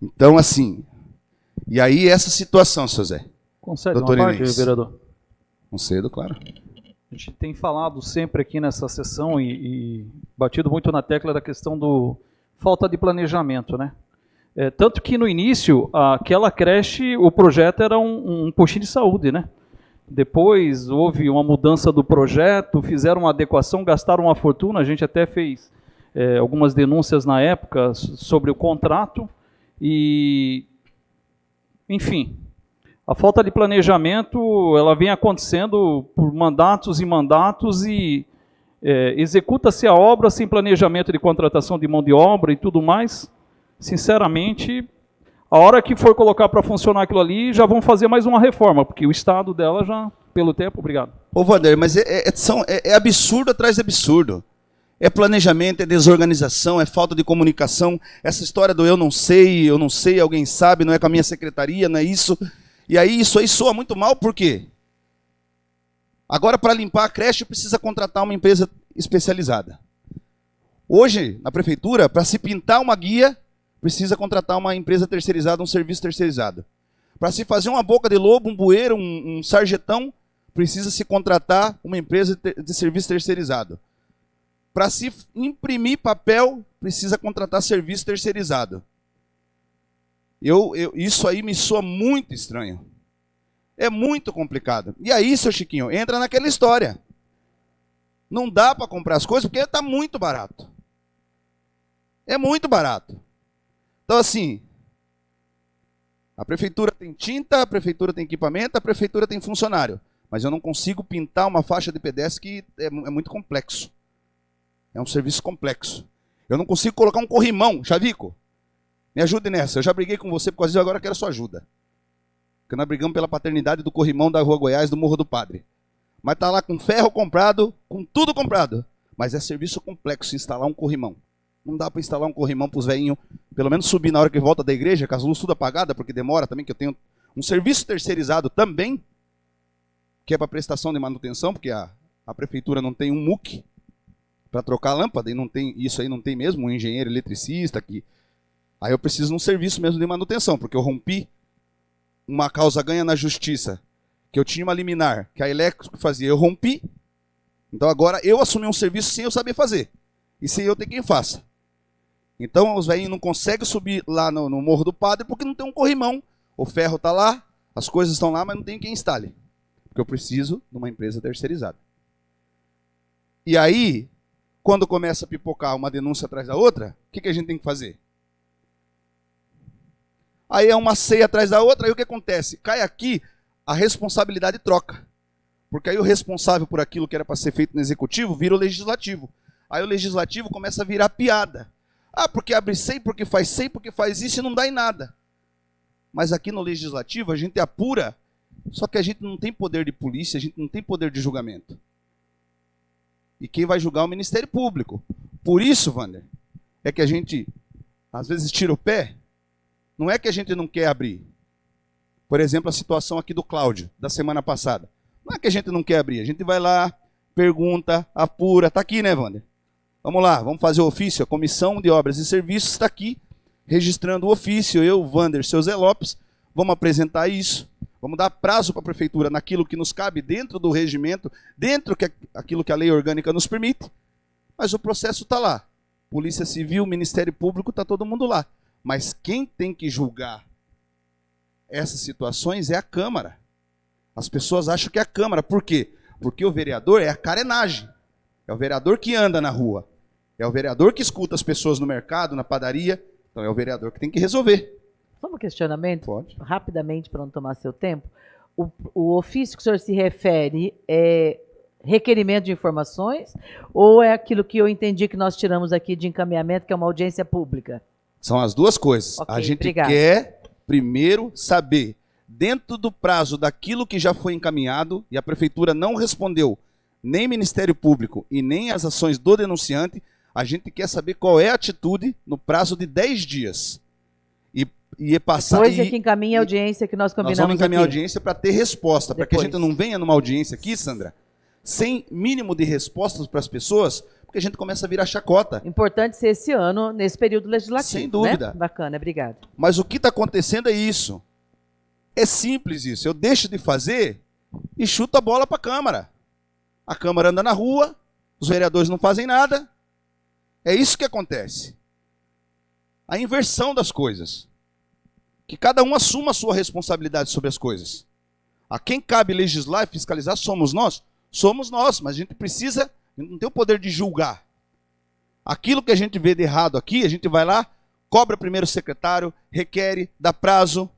Então, assim, e aí essa situação, seu Zé. Concede uma parte, vereador? Concedo, claro. A gente tem falado sempre aqui nessa sessão e batido muito na tecla da questão do falta de planejamento, né? Tanto que no início, aquela creche, o projeto era um postinho de saúde, né? Depois houve uma mudança do projeto, fizeram uma adequação, gastaram uma fortuna, a gente até fez algumas denúncias na época sobre o contrato e, enfim, a falta de planejamento, ela vem acontecendo por mandatos e mandatos e executa-se a obra sem planejamento de contratação de mão de obra e tudo mais. Sinceramente, a hora que for colocar para funcionar aquilo ali, já vão fazer mais uma reforma, porque o estado dela já, pelo tempo, obrigado. Ô, Vander, mas é absurdo atrás de absurdo. É planejamento, é desorganização, é falta de comunicação. Essa história do eu não sei, alguém sabe, não é com a minha secretaria, não é isso. E aí isso aí soa muito mal, por quê? Agora, para limpar a creche, precisa contratar uma empresa especializada. Hoje, na prefeitura, para se pintar uma guia, precisa contratar uma empresa terceirizada, um serviço terceirizado. Para se fazer uma boca de lobo, um bueiro, um sarjetão, precisa se contratar uma empresa de serviço terceirizado. Para se imprimir papel, precisa contratar serviço terceirizado. Isso aí me soa muito estranho. É muito complicado. E aí, seu Chiquinho, entra naquela história. Não dá para comprar as coisas porque está muito barato. É muito barato. Então, assim, a prefeitura tem tinta, a prefeitura tem equipamento, a prefeitura tem funcionário. Mas eu não consigo pintar uma faixa de pedestre que é muito complexo. É um serviço complexo. Eu não consigo colocar um corrimão. Chavico, me ajude nessa. Eu já briguei com você por causa disso, agora eu quero a sua ajuda. Porque nós brigamos pela paternidade do corrimão da Rua Goiás, do Morro do Padre. Mas está lá com ferro comprado, com tudo comprado. Mas é serviço complexo instalar um corrimão. Não dá para instalar um corrimão para os velhinhos, pelo menos subir na hora que volta da igreja, com as luzes tudo apagadas, porque demora também, que eu tenho um serviço terceirizado também, que é para prestação de manutenção, porque a prefeitura não tem um MUC para trocar a lâmpada, e não tem, isso aí não tem mesmo, um engenheiro eletricista, que aí eu preciso de um serviço mesmo de manutenção, porque eu rompi uma causa ganha na justiça, que eu tinha uma liminar, que a Elétrico fazia, eu rompi, então agora eu assumi um serviço sem eu saber fazer, e sem eu ter quem faça. Então os velhinhos não conseguem subir lá no Morro do Padre porque não tem um corrimão. O ferro está lá, as coisas estão lá, mas não tem quem instale. Porque eu preciso de uma empresa terceirizada. E aí, quando começa a pipocar uma denúncia atrás da outra, o que a gente tem que fazer? Aí é uma ceia atrás da outra, aí o que acontece? Cai aqui, a responsabilidade troca. Porque aí o responsável por aquilo que era para ser feito no executivo vira o legislativo. Aí o legislativo começa a virar piada. Ah, porque abre SEI, porque faz isso e não dá em nada. Mas aqui no legislativo a gente apura, só que a gente não tem poder de polícia, a gente não tem poder de julgamento. E quem vai julgar é o Ministério Público. Por isso, Wander, é que a gente às vezes tira o pé. Não é que a gente não quer abrir. Por exemplo, a situação aqui do Cláudio, da semana passada. Não é que a gente não quer abrir, a gente vai lá, pergunta, apura, tá aqui, né, Wander? Vamos lá, vamos fazer o ofício. A Comissão de Obras e Serviços está aqui, registrando o ofício. Eu, Wander, seu Zé Lopes, vamos apresentar isso. Vamos dar prazo para a Prefeitura naquilo que nos cabe dentro do regimento, dentro daquilo que a lei orgânica nos permite. Mas o processo está lá. Polícia Civil, Ministério Público, está todo mundo lá. Mas quem tem que julgar essas situações é a Câmara. As pessoas acham que é a Câmara. Por quê? Porque o vereador é a carenagem. É o vereador que anda na rua. É o vereador que escuta as pessoas no mercado, na padaria. Então é o vereador que tem que resolver. Só um questionamento? Pode. Rapidamente, para não tomar seu tempo. O ofício que o senhor se refere é requerimento de informações ou é aquilo que eu entendi que nós tiramos aqui de encaminhamento, que é uma audiência pública? São as duas coisas. Ok, a gente obrigada. quer primeiro saber, dentro do prazo daquilo que já foi encaminhado, e a Prefeitura não respondeu, nem Ministério Público e nem as ações do denunciante, a gente quer saber qual é a atitude no prazo de 10 dias. E passar. Depois é que encaminha a audiência que nós combinamos. Nós vamos encaminhar a aqui. audiência para ter resposta, para que a Depois. gente não venha numa audiência aqui, Sandra, sem mínimo de respostas para as pessoas, porque a gente começa a virar chacota. Importante ser esse ano, nesse período legislativo. Sem dúvida. Né? Bacana, obrigado. Mas o que está acontecendo é isso. É simples isso. Eu deixo de fazer e chuto a bola para a Câmara. A Câmara anda na rua, os vereadores não fazem nada. É isso que acontece. A inversão das coisas. Que cada um assuma a sua responsabilidade sobre as coisas. A quem cabe legislar e fiscalizar somos nós. Somos nós, mas a gente precisa, não tem o poder de julgar. Aquilo que a gente vê de errado aqui, a gente vai lá, cobra primeiro o secretário, requer, dá prazo,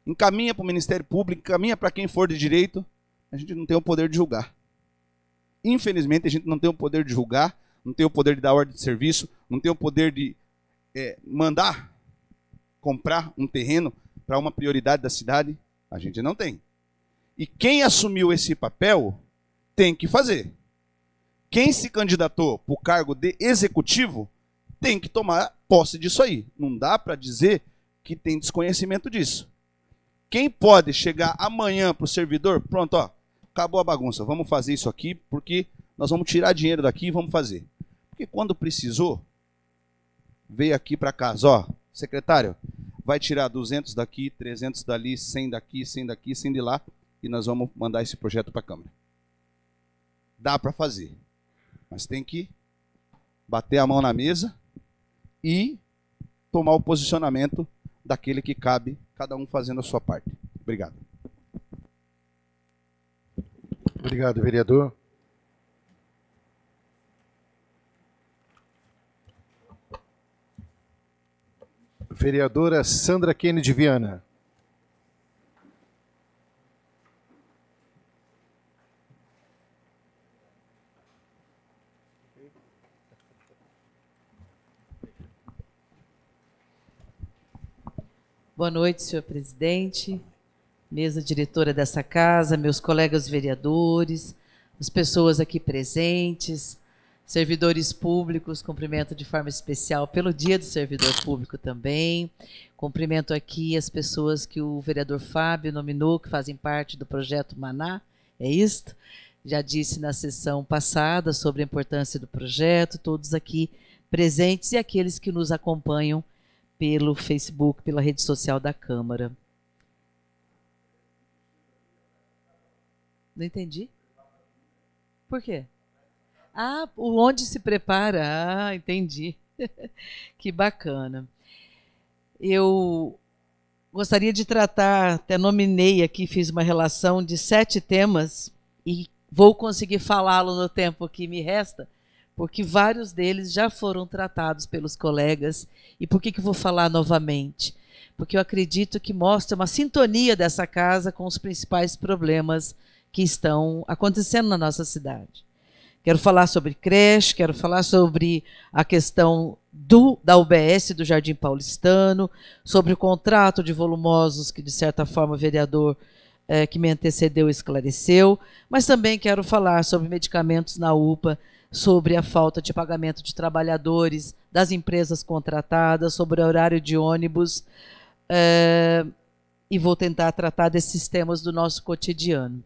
encaminha para o Ministério Público, encaminha para quem for de direito. A gente não tem o poder de julgar. Infelizmente, a gente não tem o poder de julgar, não tem o poder de dar ordem de serviço, não tem o poder de mandar comprar um terreno para uma prioridade da cidade. A gente não tem. E quem assumiu esse papel tem que fazer. Quem se candidatou para o cargo de executivo tem que tomar posse disso aí. Não dá para dizer que tem desconhecimento disso. Quem pode chegar amanhã para o servidor, pronto, ó, acabou a bagunça, vamos fazer isso aqui porque nós vamos tirar dinheiro daqui e vamos fazer. Porque quando precisou, veio aqui para casa, ó, secretário, vai tirar 200 daqui, 300 dali, 100 daqui, 100 daqui, 100 de lá, e nós vamos mandar esse projeto para a Câmara. Dá para fazer, mas tem que bater a mão na mesa e tomar o posicionamento daquele que cabe, cada um fazendo a sua parte. Obrigado. Obrigado, vereador. Vereadora Sandra Kennedy Viana. Boa noite, senhor presidente, mesa diretora dessa casa, meus colegas vereadores, as pessoas aqui presentes, servidores públicos, cumprimento de forma especial pelo Dia do Servidor Público também. Cumprimento aqui as pessoas que o vereador Fábio nominou, que fazem parte do projeto Maná, é isto? Já disse na sessão passada sobre a importância do projeto, todos aqui presentes e aqueles que nos acompanham pelo Facebook, pela rede social da Câmara. Não entendi? Por quê? Ah, onde se prepara? Ah, entendi. Que bacana. Eu gostaria de tratar, até nominei aqui, fiz uma relação de 7 temas e vou conseguir falá-lo no tempo que me resta, porque vários deles já foram tratados pelos colegas. E por que vou falar novamente? Porque eu acredito que mostra uma sintonia dessa casa com os principais problemas que estão acontecendo na nossa cidade. Quero falar sobre creche, quero falar sobre a questão da UBS do Jardim Paulistano, sobre o contrato de volumosos que, de certa forma, o vereador que me antecedeu esclareceu, mas também quero falar sobre medicamentos na UPA, sobre a falta de pagamento de trabalhadores das empresas contratadas, sobre o horário de ônibus, e vou tentar tratar desses temas do nosso cotidiano.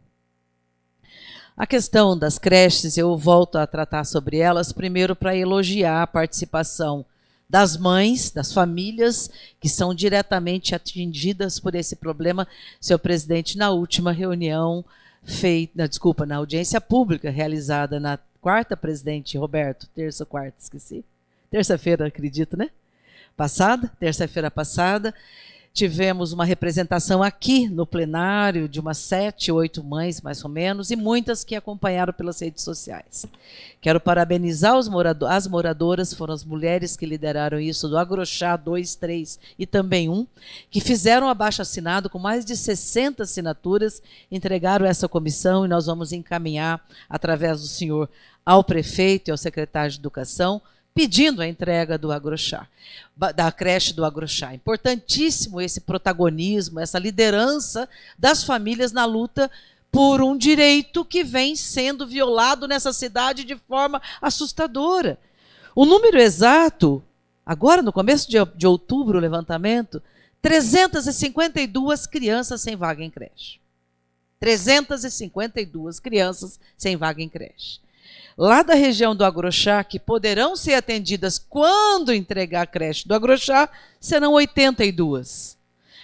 A questão das creches, eu volto a tratar sobre elas, primeiro para elogiar a participação das mães, das famílias, que são diretamente atingidas por esse problema. Senhor presidente, na última reunião feita, na audiência pública realizada na quarta, presidente Roberto, terça ou quarta, esqueci. Terça-feira, acredito, né? Terça-feira passada, tivemos uma representação aqui no plenário de umas 7, 8 mães, mais ou menos, e muitas que acompanharam pelas redes sociais. Quero parabenizar as moradoras, foram as mulheres que lideraram isso, do Agrochá 2, 3 e também 1, que fizeram abaixo-assinado com mais de 60 assinaturas, entregaram essa comissão e nós vamos encaminhar, através do senhor, ao prefeito e ao secretário de Educação, pedindo a entrega do Agrochá, da creche do Agrochá. Importantíssimo esse protagonismo, essa liderança das famílias na luta por um direito que vem sendo violado nessa cidade de forma assustadora. O número exato, agora no começo de outubro, o levantamento, 352 crianças sem vaga em creche. 352 crianças sem vaga em creche. Lá da região do Agrochá, que poderão ser atendidas quando entregar a creche do Agrochá, serão 82.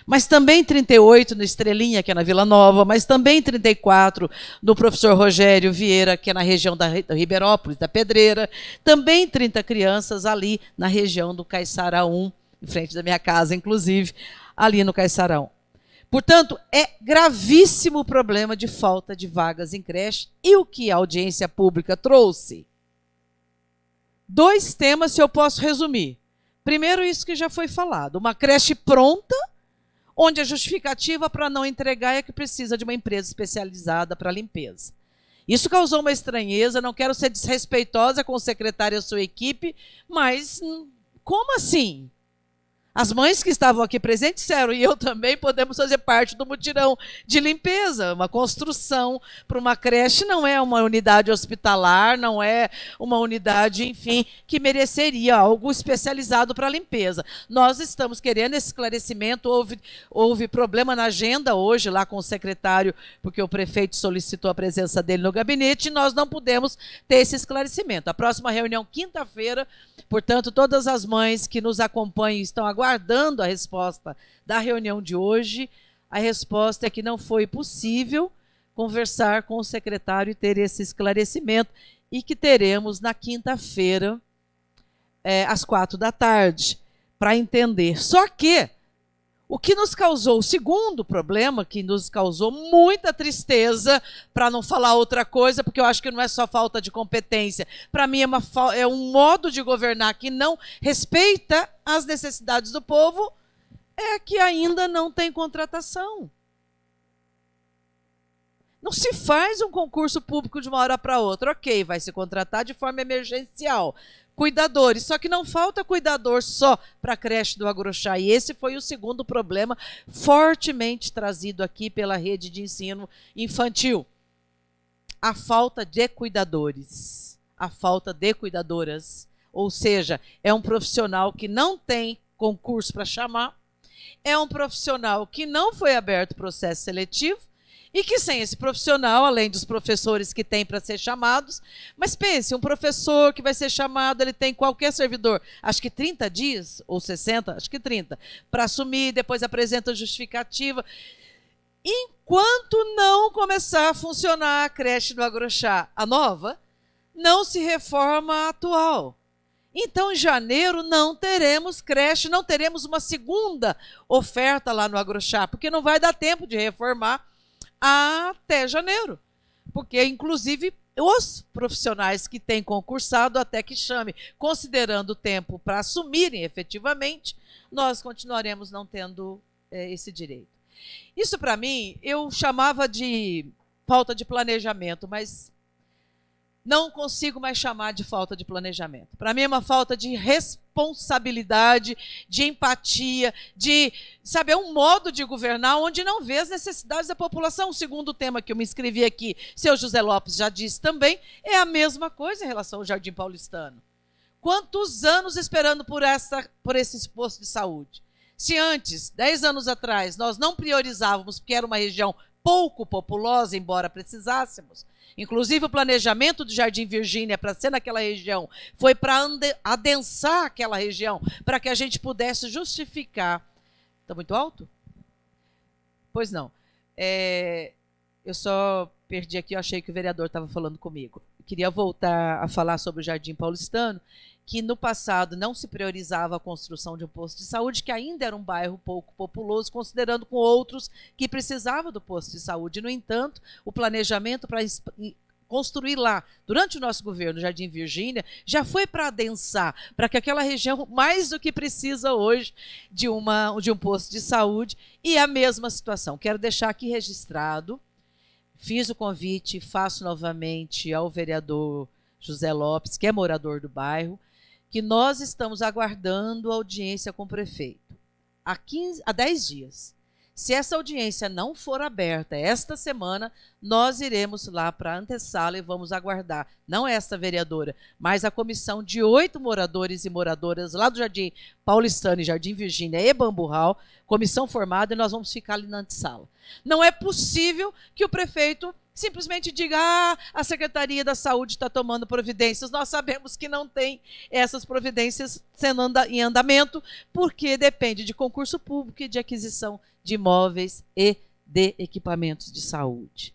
Mas também 38 no Estrelinha, que é na Vila Nova, mas também 34 no professor Rogério Vieira, que é na região da Ribeirópolis, da Pedreira. Também 30 crianças ali na região do Caiçara 1, em frente da minha casa, inclusive, ali no Caiçara 1. Portanto, é gravíssimo o problema de falta de vagas em creche. E o que a audiência pública trouxe? 2 temas, se eu posso resumir. Primeiro, isso que já foi falado, uma creche pronta, onde a justificativa para não entregar é que precisa de uma empresa especializada para limpeza. Isso causou uma estranheza, não quero ser desrespeitosa com o secretário e a sua equipe, mas como assim? As mães que estavam aqui presentes disseram, e eu também, podemos fazer parte do mutirão de limpeza. Uma construção para uma creche não é uma unidade hospitalar, não é uma unidade, enfim, que mereceria algo especializado para limpeza. Nós estamos querendo esse esclarecimento. Houve problema na agenda hoje lá com o secretário, porque o prefeito solicitou a presença dele no gabinete e nós não pudemos ter esse esclarecimento. A próxima reunião, quinta-feira, portanto, todas as mães que nos acompanham estão aguardando a resposta da reunião de hoje. A resposta é que não foi possível conversar com o secretário e ter esse esclarecimento, e que teremos na quinta-feira, às 16h, para entender. Só que o que nos causou, o segundo problema que nos causou muita tristeza, para não falar outra coisa, porque eu acho que não é só falta de competência, para mim é um modo de governar que não respeita as necessidades do povo, é que ainda não tem contratação. Não se faz um concurso público de uma hora para outra. Ok, vai se contratar de forma emergencial. Cuidadores, só que não falta cuidador só para a creche do Agrochá. E esse foi o segundo problema fortemente trazido aqui pela rede de ensino infantil. A falta de cuidadores, a falta de cuidadoras. Ou seja, é um profissional que não tem concurso para chamar, é um profissional que não foi aberto processo seletivo, e que sem esse profissional, além dos professores que tem para ser chamados, mas pense, um professor que vai ser chamado, ele tem qualquer servidor, acho que 30 dias, ou 60, acho que 30, para assumir, depois apresenta justificativa. Enquanto não começar a funcionar a creche do Agrochá, a nova, não se reforma a atual. Então, em janeiro, não teremos creche, não teremos uma segunda oferta lá no Agrochá, porque não vai dar tempo de reformar até janeiro, porque inclusive os profissionais que têm concursado, até que chame, considerando o tempo para assumirem efetivamente, nós continuaremos não tendo esse direito. Isso para mim, eu chamava de falta de planejamento, mas não consigo mais chamar de falta de planejamento. Para mim é uma falta de responsabilidade, de empatia, é um modo de governar onde não vê as necessidades da população. O segundo tema que eu me inscrevi aqui, seu José Lopes já disse também, é a mesma coisa em relação ao Jardim Paulistano. Quantos anos esperando por esse posto de saúde? Se antes, 10 anos atrás, nós não priorizávamos porque era uma região pouco populosa, embora precisássemos. Inclusive, o planejamento do Jardim Virgínia para ser naquela região foi para adensar aquela região, para que a gente pudesse justificar. Está muito alto? Pois não. Eu só perdi aqui, eu achei que o vereador estava falando comigo. Eu queria voltar a falar sobre o Jardim Paulistano, que no passado não se priorizava a construção de um posto de saúde, que ainda era um bairro pouco populoso, considerando com outros que precisavam do posto de saúde. No entanto, o planejamento para construir lá, durante o nosso governo, o Jardim Virgínia, já foi para adensar, para que aquela região, mais do que precisa hoje, de um posto de saúde, e a mesma situação. Quero deixar aqui registrado, fiz o convite, faço novamente ao vereador José Lopes, que é morador do bairro, que nós estamos aguardando audiência com o prefeito há 10 dias. Se essa audiência não for aberta esta semana, nós iremos lá para a antessala e vamos aguardar, não esta vereadora, mas a comissão de 8 moradores e moradoras lá do Jardim Paulistano e Jardim Virgínia e Bamburral, comissão formada, e nós vamos ficar ali na antessala. Não é possível que o prefeito simplesmente diga, a Secretaria da Saúde está tomando providências. Nós sabemos que não tem essas providências sendo em andamento, porque depende de concurso público e de aquisição de imóveis e de equipamentos de saúde.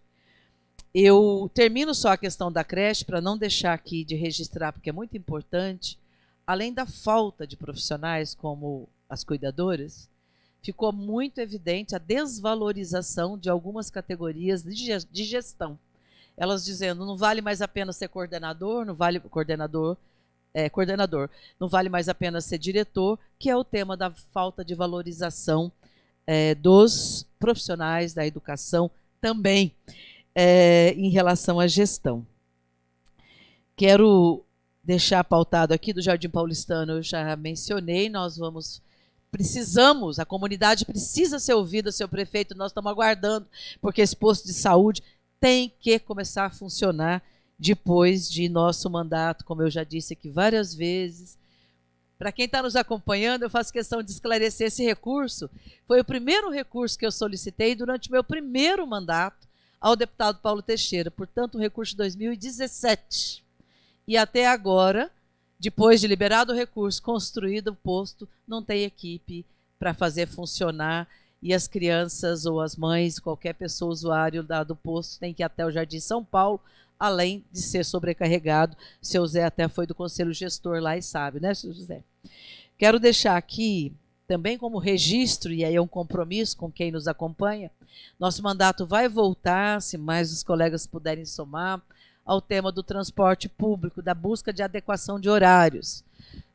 Eu termino só a questão da creche, para não deixar aqui de registrar, porque é muito importante, além da falta de profissionais como as cuidadoras, ficou muito evidente a desvalorização de algumas categorias de gestão. Elas dizendo, não vale mais a pena ser coordenador, não vale coordenador, não vale mais a pena ser diretor, que é o tema da falta de valorização dos profissionais da educação também, em relação à gestão. Quero deixar pautado aqui do Jardim Paulistano, eu já mencionei, nós vamos precisamos, a comunidade precisa ser ouvida, seu prefeito, nós estamos aguardando, porque esse posto de saúde tem que começar a funcionar depois de nosso mandato, como eu já disse aqui várias vezes. Para quem está nos acompanhando, eu faço questão de esclarecer esse recurso. Foi o primeiro recurso que eu solicitei durante o meu primeiro mandato ao deputado Paulo Teixeira, portanto, o recurso de 2017. E até agora, depois de liberado o recurso, construído o posto, não tem equipe para fazer funcionar, e as crianças ou as mães, qualquer pessoa usuário do posto, tem que ir até o Jardim São Paulo, além de ser sobrecarregado. O seu Zé até foi do conselho gestor lá e sabe, né, seu José? Quero deixar aqui, também como registro, e aí é um compromisso com quem nos acompanha, nosso mandato vai voltar, se mais os colegas puderem somar, ao tema do transporte público, da busca de adequação de horários.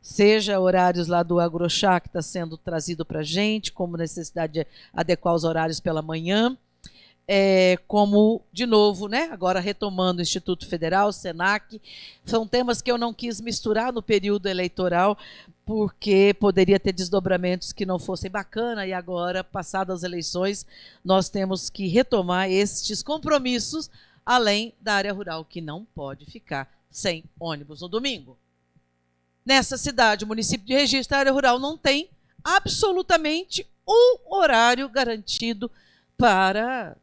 Seja horários lá do Agrochá, que está sendo trazido para a gente, como necessidade de adequar os horários pela manhã, como, de novo, né, agora retomando o Instituto Federal, o SENAC, são temas que eu não quis misturar no período eleitoral, porque poderia ter desdobramentos que não fossem bacana, e agora, passadas as eleições, nós temos que retomar estes compromissos, além da área rural, que não pode ficar sem ônibus no domingo. Nessa cidade, município de Registro, a área rural não tem absolutamente um horário garantido para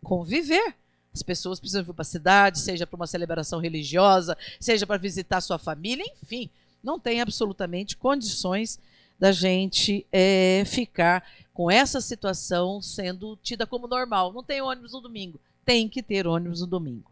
conviver. As pessoas precisam vir para a cidade, seja para uma celebração religiosa, seja para visitar sua família, enfim, não tem absolutamente condições da gente ficar com essa situação sendo tida como normal. Não tem ônibus no domingo, tem que ter ônibus no domingo.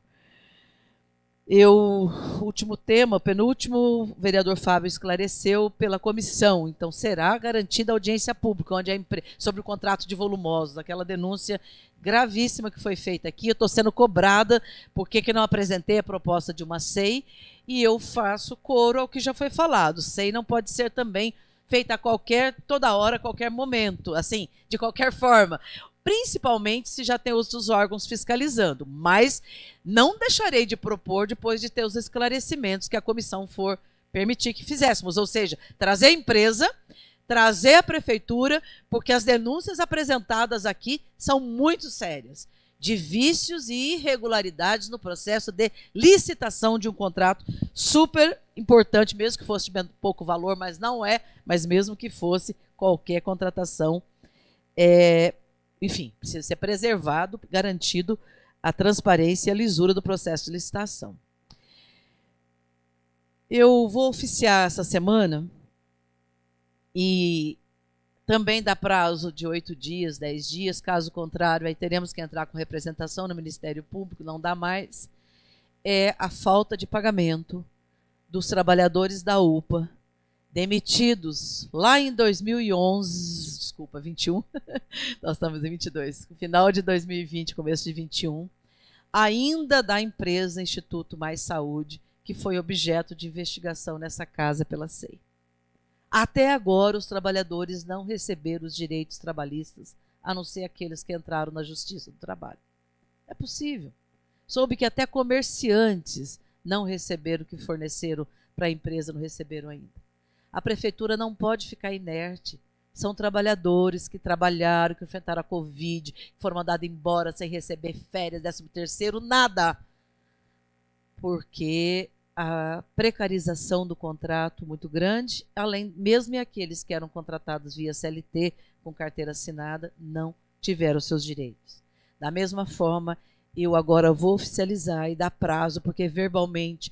Último tema, penúltimo, o vereador Fábio esclareceu pela comissão, então será garantida a audiência pública, onde sobre o contrato de volumosos, aquela denúncia gravíssima que foi feita aqui. Eu estou sendo cobrada porque não apresentei a proposta de uma SEI, e eu faço coro ao que já foi falado. SEI não pode ser também feita toda hora, a qualquer momento, assim, de qualquer forma, principalmente se já tem outros órgãos fiscalizando, mas não deixarei de propor depois de ter os esclarecimentos que a comissão for permitir que fizéssemos, ou seja, trazer a empresa, trazer a prefeitura, porque as denúncias apresentadas aqui são muito sérias, de vícios e irregularidades no processo de licitação de um contrato super importante, mesmo que fosse de pouco valor, mas não é, mas mesmo que fosse qualquer contratação, enfim, precisa ser preservado, garantido a transparência e a lisura do processo de licitação. Eu vou oficiar essa semana e também dá prazo de 8 dias, 10 dias, caso contrário, aí teremos que entrar com representação no Ministério Público, não dá mais, a falta de pagamento dos trabalhadores da UPA, demitidos lá em 2011, desculpa, 21, nós estamos em 22, final de 2020, começo de 21, ainda da empresa Instituto Mais Saúde, que foi objeto de investigação nessa casa pela SEI. Até agora, os trabalhadores não receberam os direitos trabalhistas, a não ser aqueles que entraram na Justiça do Trabalho. É possível. Soube que até comerciantes não receberam o que forneceram para a empresa, não receberam ainda. A prefeitura não pode ficar inerte. São trabalhadores que trabalharam, que enfrentaram a Covid, que foram mandados embora sem receber férias, 13º, nada. Porque a precarização do contrato muito grande, além mesmo aqueles que eram contratados via CLT, com carteira assinada, não tiveram seus direitos. Da mesma forma, eu agora vou oficializar e dar prazo, porque verbalmente,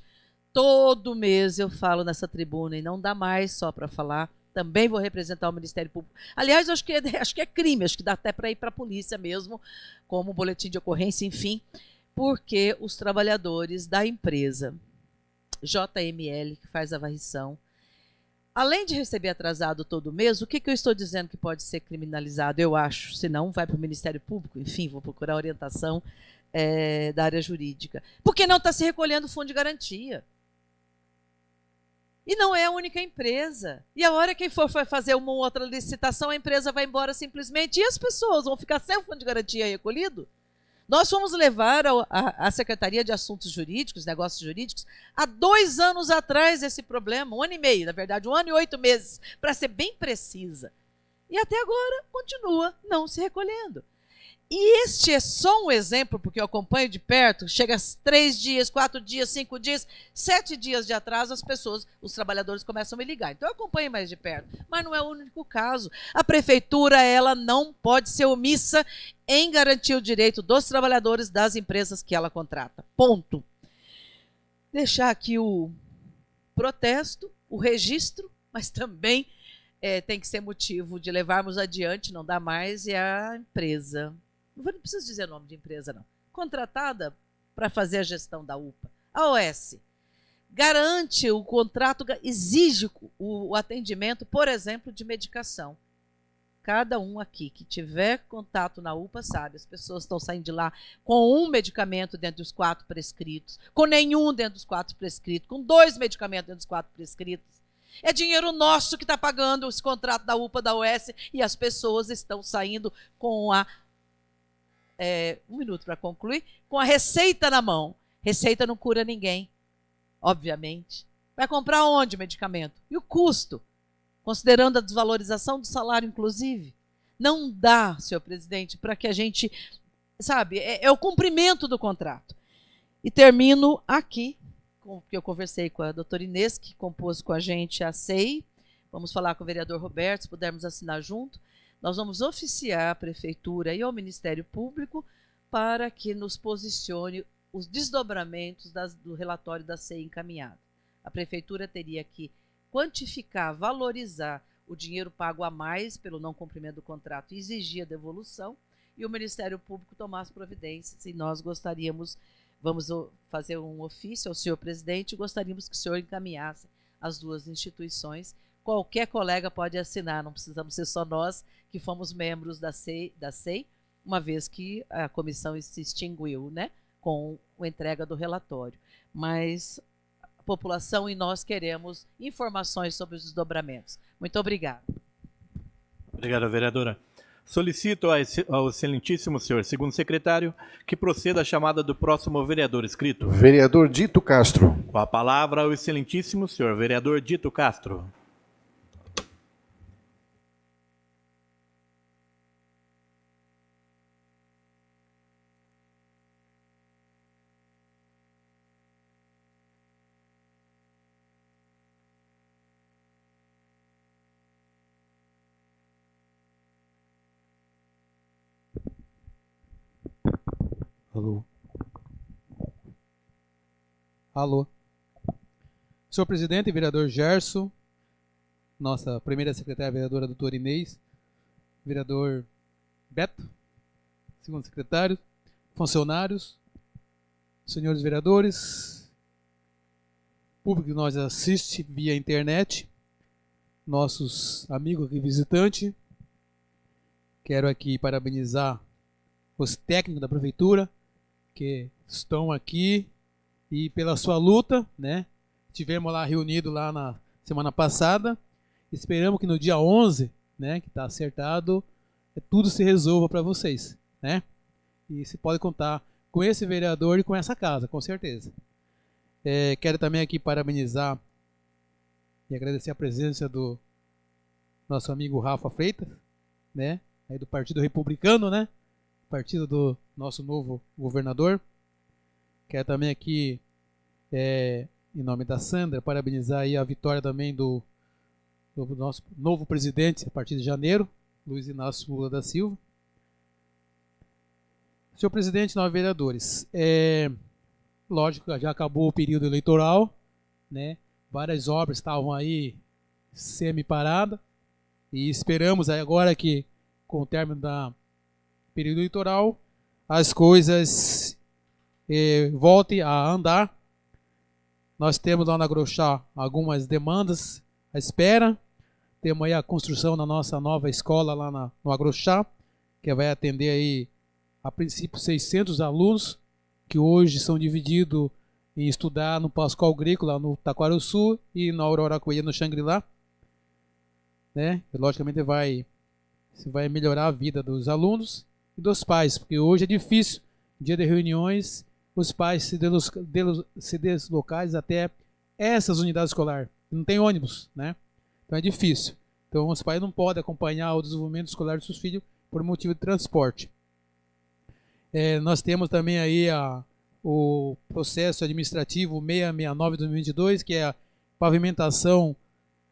todo mês eu falo nessa tribuna, e não dá mais só para falar, também vou representar o Ministério Público. Aliás, acho que é crime, acho que dá até para ir para a polícia mesmo, como boletim de ocorrência, enfim, porque os trabalhadores da empresa JML, que faz a varrição, além de receber atrasado todo mês, o que eu estou dizendo que pode ser criminalizado? Eu acho, se não, vai para o Ministério Público, enfim, vou procurar orientação da área jurídica. Porque não está se recolhendo fundo de garantia. E não é a única empresa. E a hora que for fazer uma outra licitação, a empresa vai embora simplesmente, e as pessoas vão ficar sem o fundo de garantia recolhido? Nós fomos levar a Secretaria de Assuntos Jurídicos, Negócios Jurídicos, há 2 anos atrás esse problema, 1 ano e meio, na verdade, 1 ano e 8 meses, para ser bem precisa. E até agora continua não se recolhendo. E este é só um exemplo, porque eu acompanho de perto, chega a 3 dias, 4 dias, 5 dias, 7 dias de atraso, os trabalhadores começam a me ligar. Então eu acompanho mais de perto, mas não é o único caso. A prefeitura, ela não pode ser omissa em garantir o direito dos trabalhadores das empresas que ela contrata. Ponto. Deixar aqui o protesto, o registro, mas também tem que ser motivo de levarmos adiante, não dá mais, é a empresa. Não preciso dizer o nome de empresa, não. Contratada para fazer a gestão da UPA. A OS garante o contrato, exige o atendimento, por exemplo, de medicação. Cada um aqui que tiver contato na UPA sabe, as pessoas estão saindo de lá com um medicamento dentro dos 4 prescritos, com nenhum dentro dos 4 prescritos, com 2 medicamentos dentro dos 4 prescritos. É dinheiro nosso que está pagando esse contrato da UPA, da OS, e as pessoas estão saindo com um minuto para concluir, com a receita na mão. Receita não cura ninguém, obviamente. Vai comprar onde o medicamento? E o custo? Considerando a desvalorização do salário, inclusive. Não dá, senhor presidente, para que a gente, sabe, é o cumprimento do contrato. E termino aqui, porque eu conversei com a doutora Inês, que compôs com a gente a SEI. Vamos falar com o vereador Roberto, se pudermos assinar junto. Nós vamos oficiar a Prefeitura e ao Ministério Público para que nos posicione os desdobramentos do relatório da SEI encaminhado. A Prefeitura teria que quantificar, valorizar o dinheiro pago a mais pelo não cumprimento do contrato e exigir a devolução, e o Ministério Público tomar as providências. E nós gostaríamos, vamos fazer um ofício ao senhor presidente, gostaríamos que o senhor encaminhasse as 2 instituições. Qualquer colega pode assinar, não precisamos ser só nós que fomos membros da SEI, uma vez que a comissão se extinguiu, né, com a entrega do relatório. Mas a população e nós queremos informações sobre os desdobramentos. Muito obrigada. Obrigado, vereadora. Solicito ao excelentíssimo senhor segundo secretário que proceda à chamada do próximo vereador inscrito. Vereador Dito Castro. Com a palavra ao excelentíssimo senhor vereador Dito Castro. Alô? Alô? Senhor presidente, vereador Gerson, nossa primeira secretária, vereadora doutora Inês, vereador Beto, segundo secretário, funcionários, senhores vereadores, público que nos assiste via internet, nossos amigos aqui visitantes, quero aqui parabenizar os técnicos da prefeitura que estão aqui e pela sua luta, né? Tivemos lá reunido lá na semana passada. Esperamos que no dia 11, né, que está acertado, tudo se resolva para vocês, né? E se pode contar com esse vereador e com essa casa, com certeza. Quero também aqui parabenizar e agradecer a presença do nosso amigo Rafa Freitas, né? Aí do Partido Republicano, né? Partido do nosso novo governador. Quero também aqui, em nome da Sandra, parabenizar aí a vitória também do nosso novo presidente a partir de janeiro, Luiz Inácio Lula da Silva. Senhor presidente, nós vereadores, lógico que já acabou o período eleitoral, né? Várias obras estavam aí semi-paradas e esperamos aí agora que com o término da período eleitoral, as coisas voltem a andar. Nós temos lá na Agrochá algumas demandas à espera. Temos aí a construção da nossa nova escola lá no Agrochá, que vai atender aí, a princípio, 600 alunos, que hoje são divididos em estudar no Pascoal Agrícola, no Taquarussu, e na Aurora Coelho, no Xangri-Lá. Né? E, logicamente, vai melhorar a vida dos alunos e dos pais, porque hoje é difícil, dia de reuniões, os pais se deslocarem até essas unidades escolares. Não tem ônibus, né? Então é difícil. Então, os pais não podem acompanhar o desenvolvimento escolar dos seus filhos por motivo de transporte. Nós temos também aí o processo administrativo 669 de 2022, que é a pavimentação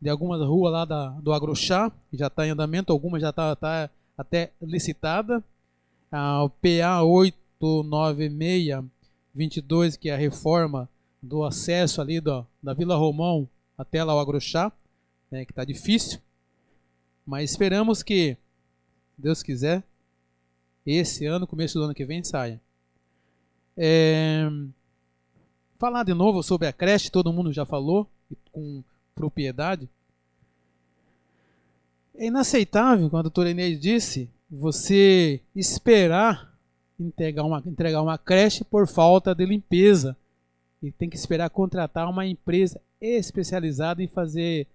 de algumas ruas lá do Agrochá, que já está em andamento, algumas já está até licitada. O PA 896-22, que é a reforma do acesso ali da Vila Romão até lá o Agrochá, né, que está difícil. Mas esperamos que, se Deus quiser, esse ano, começo do ano que vem, saia. Falar de novo sobre a creche, todo mundo já falou, com propriedade. É inaceitável, como a doutora Inês disse, você esperar entregar uma creche por falta de limpeza. E tem que esperar contratar uma empresa especializada em fazer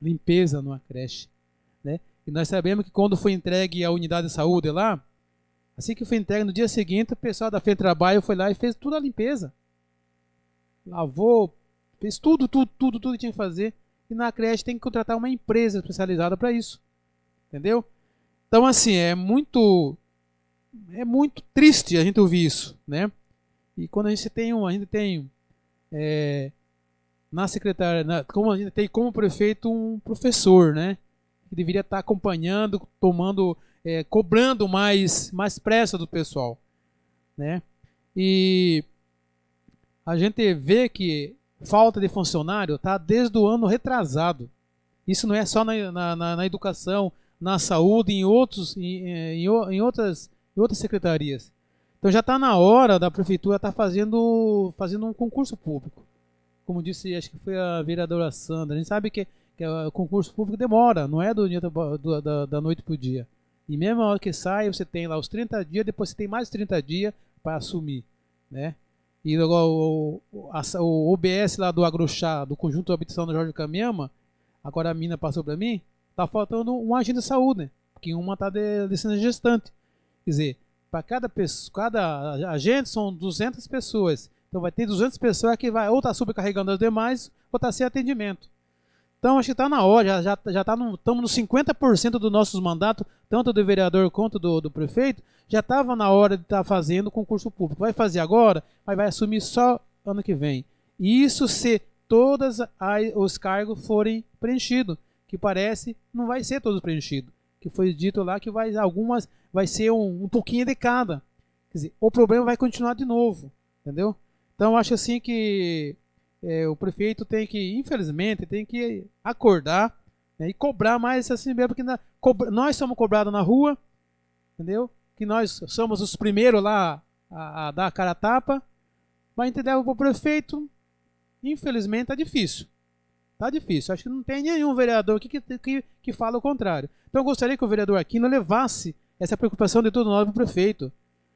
limpeza numa creche, né? E nós sabemos que quando foi entregue a unidade de saúde lá, assim que foi entregue no dia seguinte, o pessoal da FETrabalho foi lá e fez toda a limpeza. Lavou, fez tudo que tinha que fazer. E na creche tem que contratar uma empresa especializada para isso. Entendeu? Então, assim, é muito triste a gente ouvir isso, né? E quando a gente tem na secretaria, como a gente tem como prefeito um professor, né? Que deveria estar acompanhando, cobrando mais pressa do pessoal, né? E a gente vê que falta de funcionário está desde o ano retrasado. Isso não é só na educação, na saúde, em outras secretarias. Então já está na hora da prefeitura estar fazendo um concurso público. Como disse, acho que foi a vereadora Sandra. A gente sabe que o concurso público demora, não é da noite para o dia. E mesmo a hora que sai, você tem lá os 30 dias, depois você tem mais 30 dias para assumir, né? E o OBS lá do Agrochá, do Conjunto de Habitação do Jorge Caminhama, agora a mina passou para mim, tá faltando um agente de saúde, né? Porque uma está de licença gestante. Quer dizer, para cada agente são 200 pessoas. Então vai ter 200 pessoas que vai ou tá sobrecarregando as demais, ou tá sem atendimento. Então acho que está na hora, estamos nos 50% dos nossos mandatos, tanto do vereador quanto do prefeito, já estava na hora de estar fazendo concurso público. Vai fazer agora, mas vai assumir só ano que vem. E isso se todos os cargos forem preenchidos, que parece não vai ser todos preenchidos. Que foi dito lá que vai ser um pouquinho de cada. Quer dizer, o problema vai continuar de novo, entendeu? Então acho assim que o prefeito infelizmente, tem que acordar, né, e cobrar mais assim mesmo, porque nós somos cobrados na rua, entendeu? Que nós somos os primeiros lá a dar a cara a tapa, mas entendeu? O prefeito, infelizmente, está difícil. Está difícil. Acho que não tem nenhum vereador que fala o contrário. Então eu gostaria que o vereador Aquino levasse essa preocupação de todo nós para o prefeito,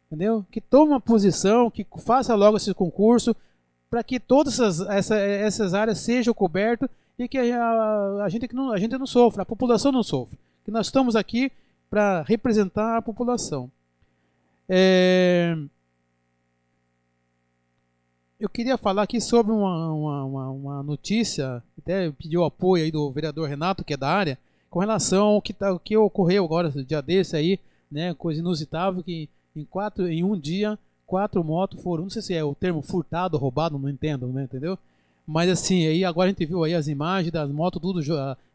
entendeu? Que tome uma posição, que faça logo esse concurso, para que todas essas áreas sejam cobertas e que a gente não sofra, a população não sofra. Que nós estamos aqui para representar a população. Eu queria falar aqui sobre uma notícia, até pediu apoio aí do vereador Renato, que é da área, com relação ao que ocorreu agora, no dia desse aí, né, coisa inusitável, que em um dia 4 motos foram, não sei se é o termo furtado, roubado, não entendo, né, entendeu? Mas assim, aí agora a gente viu aí as imagens das motos tudo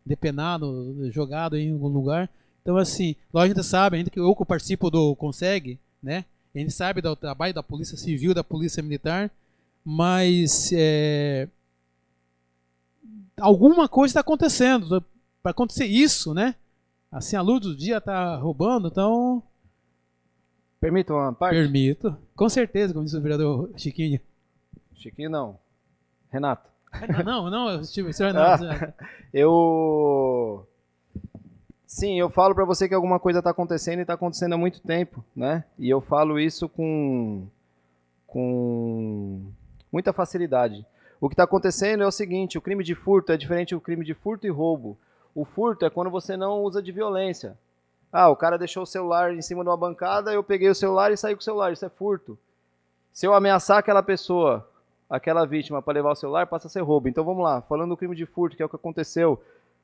depenado, jogado em algum lugar. Então assim, a gente sabe, ainda que eu participo do Consegue, né? A gente sabe do trabalho da Polícia Civil, da Polícia Militar, mas alguma coisa está acontecendo para acontecer isso, né? Assim, a luz do dia está roubando, então... Permita uma parte? Permito. Com certeza, como disse o vereador Chiquinho. Chiquinho não. Renato. Não, o senhor Renato. Sim, eu falo para você que alguma coisa está acontecendo e está acontecendo há muito tempo, né? E eu falo isso com muita facilidade. O que está acontecendo é o seguinte, o crime de furto é diferente do crime de furto e roubo. O furto é quando você não usa de violência. Ah, o cara deixou o celular em cima de uma bancada, eu peguei o celular e saí com o celular, isso é furto. Se eu ameaçar aquela pessoa, aquela vítima, para levar o celular, passa a ser roubo. Então vamos lá, falando do crime de furto, que é o que aconteceu.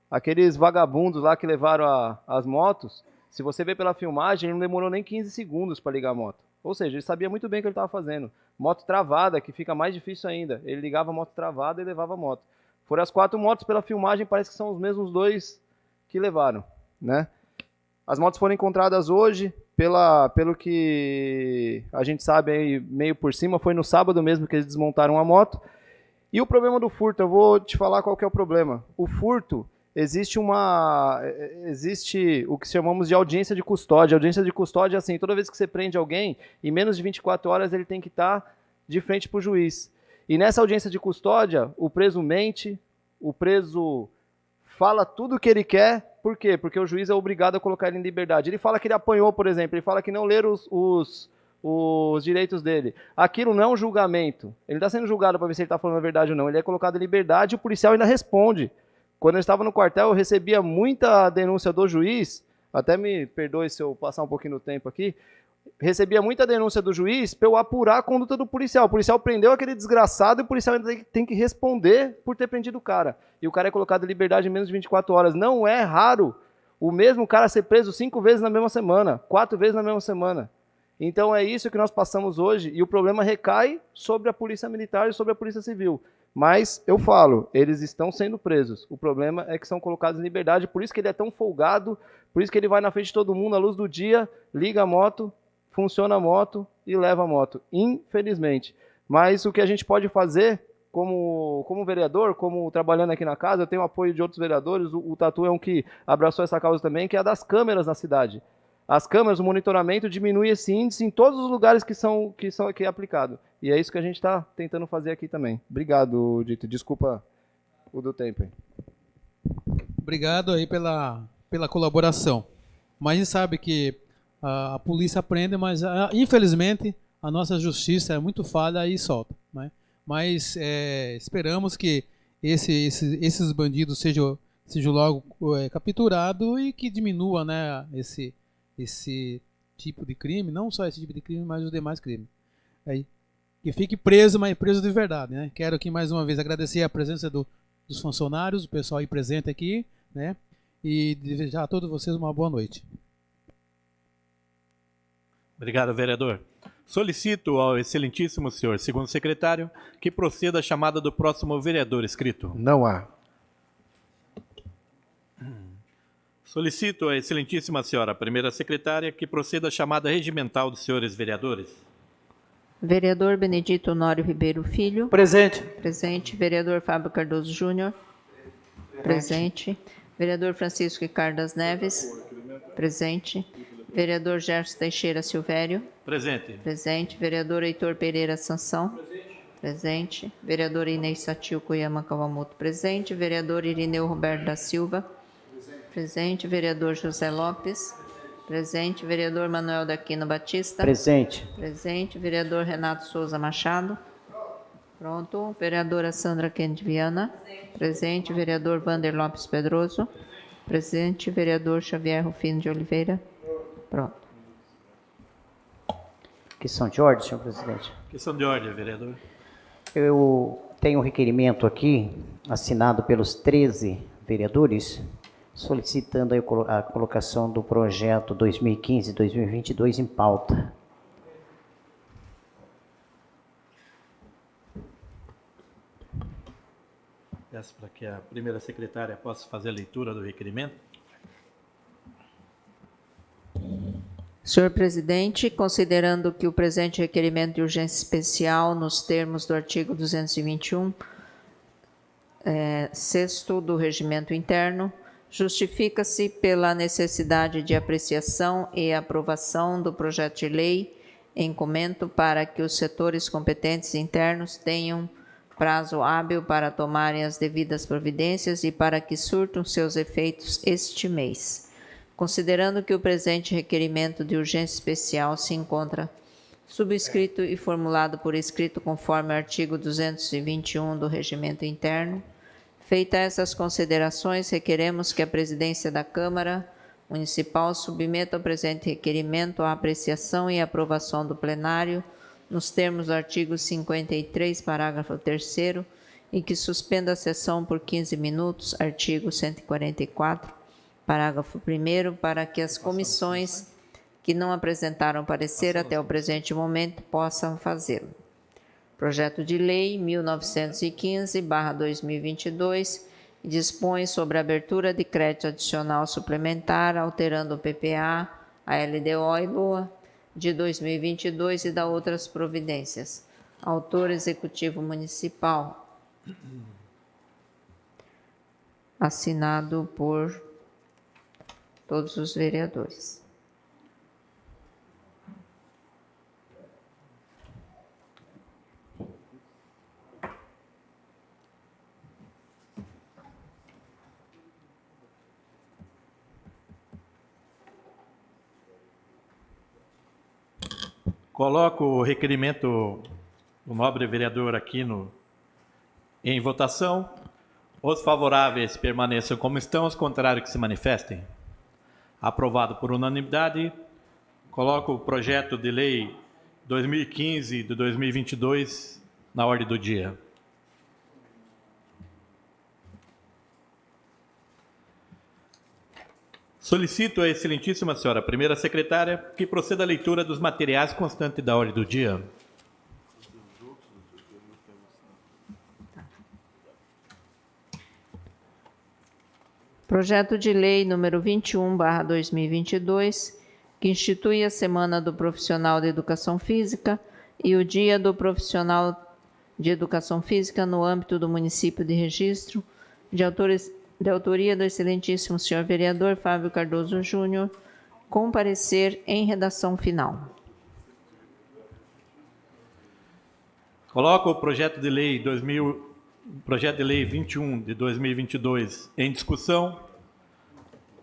Aqueles vagabundos lá que levaram as motos, se você ver pela filmagem, ele não demorou nem 15 segundos para ligar a moto. Ou seja, ele sabia muito bem o que ele estava fazendo. Moto travada, que fica mais difícil ainda. Ele ligava a moto travada e levava a moto. Foram as 4 motos pela filmagem, parece que são os mesmos 2 que levaram, né? As motos foram encontradas hoje, pelo que a gente sabe aí, meio por cima, foi no sábado mesmo que eles desmontaram a moto. E o problema do furto, eu vou te falar qual que é o problema. O furto, existe o que chamamos de audiência de custódia. A audiência de custódia é assim, toda vez que você prende alguém, em menos de 24 horas ele tem que estar de frente para o juiz. E nessa audiência de custódia, o preso mente, o preso fala tudo o que ele quer. Por quê? Porque o juiz é obrigado a colocar ele em liberdade. Ele fala que ele apanhou, por exemplo, ele fala que não leram os direitos dele. Aquilo não é um julgamento. Ele está sendo julgado para ver se ele está falando a verdade ou não. Ele é colocado em liberdade e o policial ainda responde. Quando eu estava no quartel, eu recebia muita denúncia do juiz, até me perdoe se eu passar um pouquinho do tempo aqui, recebia muita denúncia do juiz para eu apurar a conduta do policial. O policial prendeu aquele desgraçado e o policial ainda tem que responder por ter prendido o cara. E o cara é colocado em liberdade em menos de 24 horas. Não é raro o mesmo cara ser preso 5 vezes na mesma semana, 4 vezes na mesma semana. Então é isso que nós passamos hoje e o problema recai sobre a polícia militar e sobre a polícia civil. Mas, eu falo, eles estão sendo presos. O problema é que são colocados em liberdade, por isso que ele é tão folgado, por isso que ele vai na frente de todo mundo à luz do dia, liga a moto, funciona a moto e leva a moto, infelizmente. Mas o que a gente pode fazer, como vereador, como trabalhando aqui na casa, eu tenho apoio de outros vereadores, o Tatu é um que abraçou essa causa também, que é a das câmeras na cidade. As câmeras, o monitoramento diminui esse índice em todos os lugares que é aplicado. E é isso que a gente está tentando fazer aqui também. Obrigado, Dito. Desculpa o do tempo aí. Obrigado aí pela colaboração. Mas a gente sabe que a polícia prende, mas infelizmente a nossa justiça é muito falha e solta, né? Mas esperamos que esses bandidos sejam logo capturados e que diminua, né, esse tipo de crime, não só esse tipo de crime, mas os demais crimes. Aí, que fique preso, mas preso de verdade, né? Quero aqui mais uma vez agradecer a presença dos funcionários, o pessoal aí presente aqui, né? E desejar a todos vocês uma boa noite. Obrigado, vereador. Solicito ao excelentíssimo senhor segundo secretário que proceda a chamada do próximo vereador inscrito. Não há. Solicito à excelentíssima senhora primeira secretária que proceda a chamada regimental dos senhores vereadores. Vereador Benedito Honório Ribeiro Filho. Presente. Presente. Vereador Fábio Cardoso Júnior. Presente. Vereador Francisco Ricardo das Neves. Presente. Vereador Gerson Teixeira Silvério. Presente. Presente. Vereador Heitor Pereira Sansão. Presente. Vereador Inês Satil Kuyama Kawamoto. Presente. Vereador Irineu Roberto da Silva. Presente. Vereador José Lopes. Presente. Vereador Manuel Daquino Batista. Presente. Presente. Vereador Renato Souza Machado. Pronto. Vereadora Sandra Kennedy Viana. Presente. Vereador Vander Lopes Pedroso. Presente. Vereador Xavier Rufino de Oliveira. Pronto. Questão de ordem, senhor presidente. Questão de ordem, vereador. Eu tenho um requerimento aqui, assinado pelos 13 vereadores, solicitando a colocação do projeto 2015-2022 em pauta. Peço para que a primeira secretária possa fazer a leitura do requerimento. Senhor presidente, considerando que o presente requerimento de urgência especial, nos termos do artigo 221, sexto do Regimento Interno, justifica-se pela necessidade de apreciação e aprovação do projeto de lei em comento para que os setores competentes internos tenham prazo hábil para tomarem as devidas providências e para que surtam seus efeitos este mês. Considerando que o presente requerimento de urgência especial se encontra subscrito e formulado por escrito conforme o artigo 221 do Regimento Interno, feitas essas considerações, requeremos que a presidência da Câmara Municipal submeta o presente requerimento à apreciação e aprovação do plenário, nos termos do artigo 53, parágrafo 3º, e que suspenda a sessão por 15 minutos, artigo 144, parágrafo 1º, para que as comissões que não apresentaram parecer até o presente momento possam fazê-lo. Projeto de Lei 1915/2022 dispõe sobre a abertura de crédito adicional suplementar, alterando o PPA, a LDO e LOA de 2022 e da outras providências. Autor Executivo Municipal. Assinado por todos os vereadores. Coloco o requerimento do nobre vereador Aquino em votação. Os favoráveis permaneçam como estão, os contrários que se manifestem. Aprovado por unanimidade. Coloco o projeto de lei 2015 de 2022 na ordem do dia. Solicito à excelentíssima senhora primeira secretária que proceda à leitura dos materiais constantes da ordem do dia. Projeto de Lei número 21/2022, que institui a Semana do Profissional de Educação Física e o Dia do Profissional de Educação Física no âmbito do município de Registro, de autoria do excelentíssimo senhor vereador Fábio Cardoso Júnior, com parecer em redação final. Coloco o projeto de lei 21 de 2022 em discussão.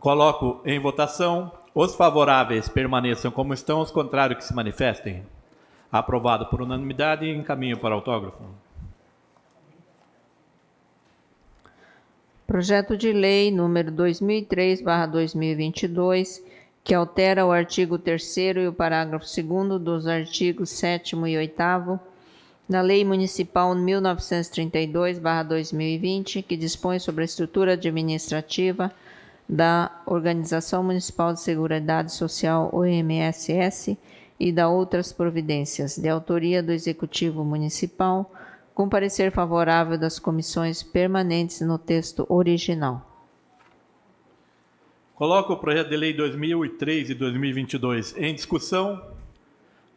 Coloco em votação. Os favoráveis permaneçam como estão, os contrários que se manifestem. Aprovado por unanimidade e encaminho para autógrafo. Projeto de Lei número 2003/2022, que altera o artigo 3º e o parágrafo 2º dos artigos 7º e 8º na Lei Municipal 1932/2020, que dispõe sobre a estrutura administrativa da Organização Municipal de Seguridade Social, OMSS, e da outras providências, de autoria do Executivo Municipal, com parecer favorável das comissões permanentes no texto original. Coloco o projeto de lei 2003 e 2022 em discussão.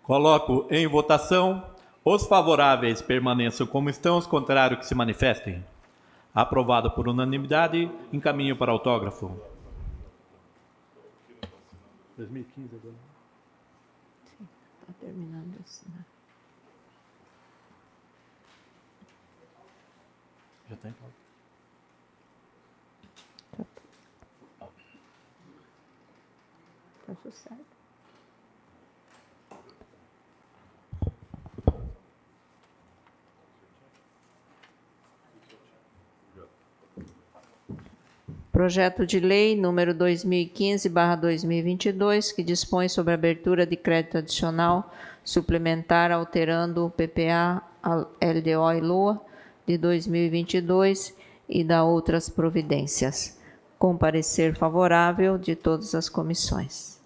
Coloco em votação. Os favoráveis permaneçam como estão, os contrários que se manifestem. Aprovado por unanimidade, encaminho para autógrafo. 2015 agora. Sim, está terminando assim, né? Já está em pauta. Tá tudo certo. Projeto de Lei número 2015/2022, que dispõe sobre a abertura de crédito adicional suplementar, alterando o PPA, a LDO e LOA de 2022 e da outras providências, com parecer favorável de todas as comissões.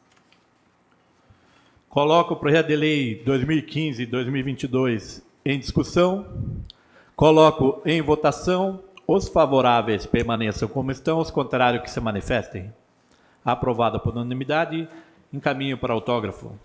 Coloco o projeto de lei 2015 e 2022 em discussão. Coloco em votação. Os favoráveis permaneçam como estão, os contrários que se manifestem. Aprovado por unanimidade, encaminho para autógrafo.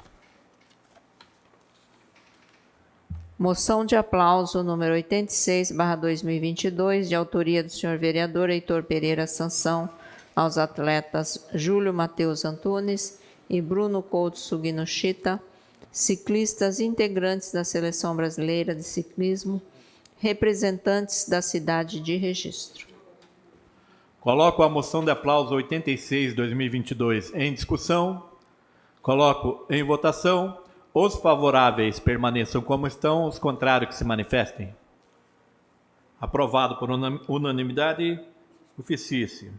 Moção de aplauso número 86/2022, de autoria do senhor vereador Heitor Pereira Sansão, aos atletas Júlio Matheus Antunes e Bruno Couto Suginoshita, ciclistas integrantes da Seleção Brasileira de Ciclismo, representantes da cidade de Registro. Coloco a moção de aplauso 86/2022 em discussão. Coloco em votação. Os favoráveis permaneçam como estão, os contrários que se manifestem. Aprovado por unanimidade, oficie-se.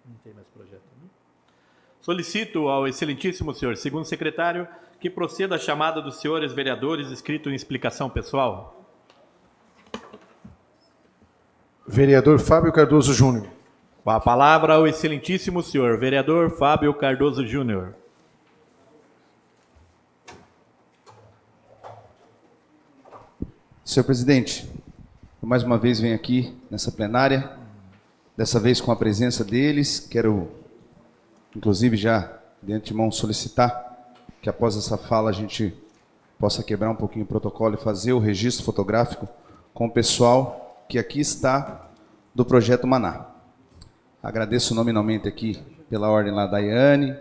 Não tem mais projeto, né? Solicito ao excelentíssimo senhor segundo secretário que proceda à chamada dos senhores vereadores escrito em explicação pessoal. Vereador Fábio Cardoso Júnior. Com a palavra ao excelentíssimo senhor vereador Fábio Cardoso Júnior. Senhor presidente, eu mais uma vez venho aqui nessa plenária, dessa vez com a presença deles. Quero, inclusive, já de antemão solicitar que após essa fala a gente possa quebrar um pouquinho o protocolo e fazer o registro fotográfico com o pessoal que aqui está do Projeto Maná. Agradeço nominalmente aqui pela ordem lá da Daiane,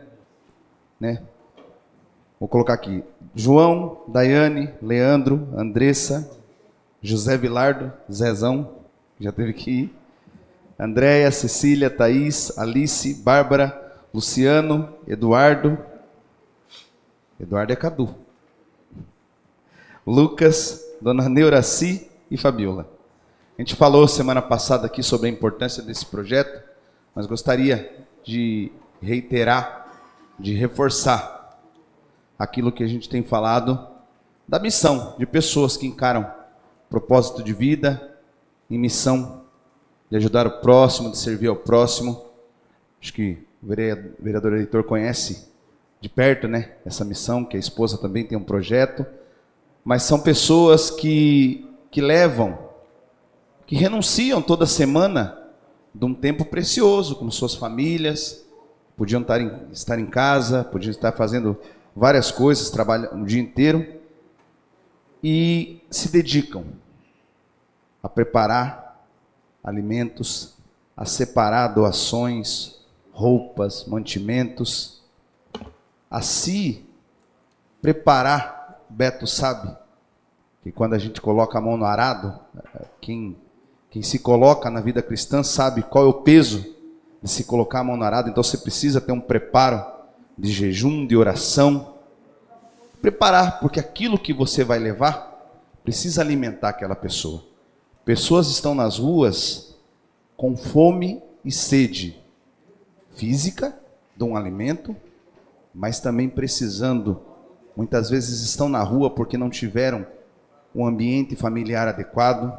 né? Vou colocar aqui João, Daiane, Leandro, Andressa, José Vilardo, Zezão, já teve que ir, Andréia, Cecília, Thaís, Alice, Bárbara, Luciano, Eduardo é Cadu, Lucas, Dona Neuraci e Fabiola. A gente falou semana passada aqui sobre a importância desse projeto, mas gostaria de reiterar, de reforçar aquilo que a gente tem falado da missão de pessoas que encaram propósito de vida, em missão de ajudar o próximo, de servir ao próximo. Acho que o vereador eleitor conhece de perto, né, essa missão, que a esposa também tem um projeto, mas são pessoas que renunciam toda semana de um tempo precioso com suas famílias, podiam estar em casa, podiam estar fazendo várias coisas, trabalham o dia inteiro, e se dedicam a preparar alimentos, a separar doações, roupas, mantimentos, a se preparar. Beto sabe que quando a gente coloca a mão no arado, quem se coloca na vida cristã sabe qual é o peso de se colocar a mão no arado. Então você precisa ter um preparo de jejum, de oração, preparar, porque aquilo que você vai levar precisa alimentar aquela pessoa. Pessoas estão nas ruas com fome e sede física de um alimento, mas também precisando, muitas vezes estão na rua porque não tiveram um ambiente familiar adequado,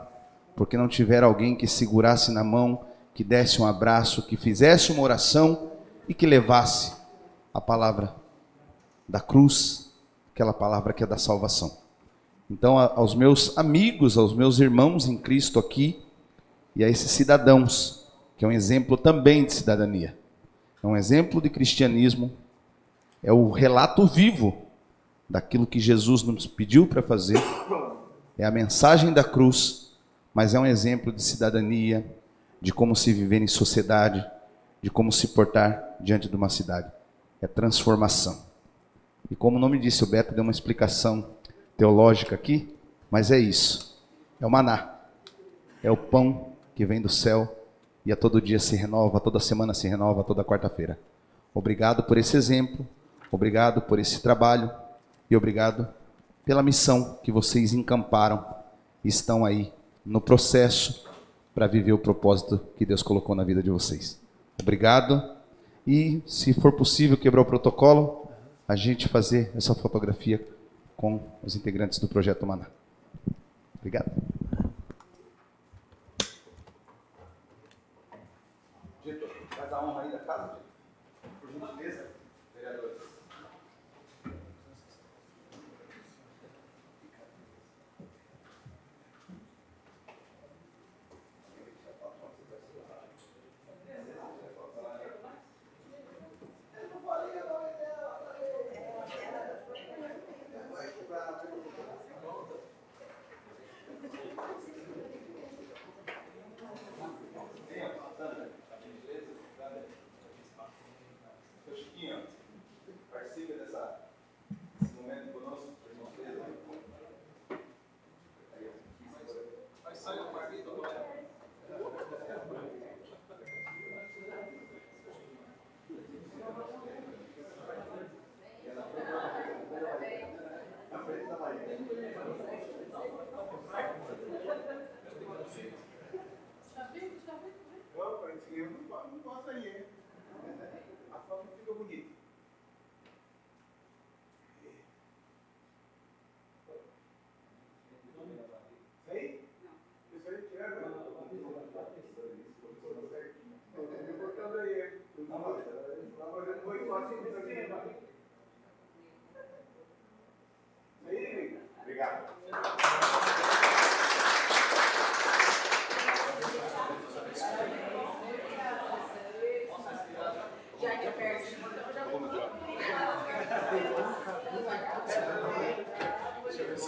porque não tiveram alguém que segurasse na mão, que desse um abraço, que fizesse uma oração e que levasse a palavra da cruz, aquela palavra que é da salvação. Então, aos meus amigos, aos meus irmãos em Cristo aqui, e a esses cidadãos, que é um exemplo também de cidadania, é um exemplo de cristianismo, é o relato vivo daquilo que Jesus nos pediu para fazer, é a mensagem da cruz, mas é um exemplo de cidadania, de como se viver em sociedade, de como se portar diante de uma cidade. É transformação. E como o nome disse, o Beto deu uma explicação teológica aqui, mas é isso. É o maná. É o pão que vem do céu e a todo dia se renova, toda semana se renova, toda quarta-feira. Obrigado por esse exemplo, obrigado por esse trabalho e obrigado pela missão que vocês encamparam e estão aí no processo para viver o propósito que Deus colocou na vida de vocês. Obrigado. E, se for possível quebrar o protocolo, a gente fazer essa fotografia com os integrantes do Projeto Maná. Obrigado. Diretor, faz a honra aí da casa, por gentileza, vereadores.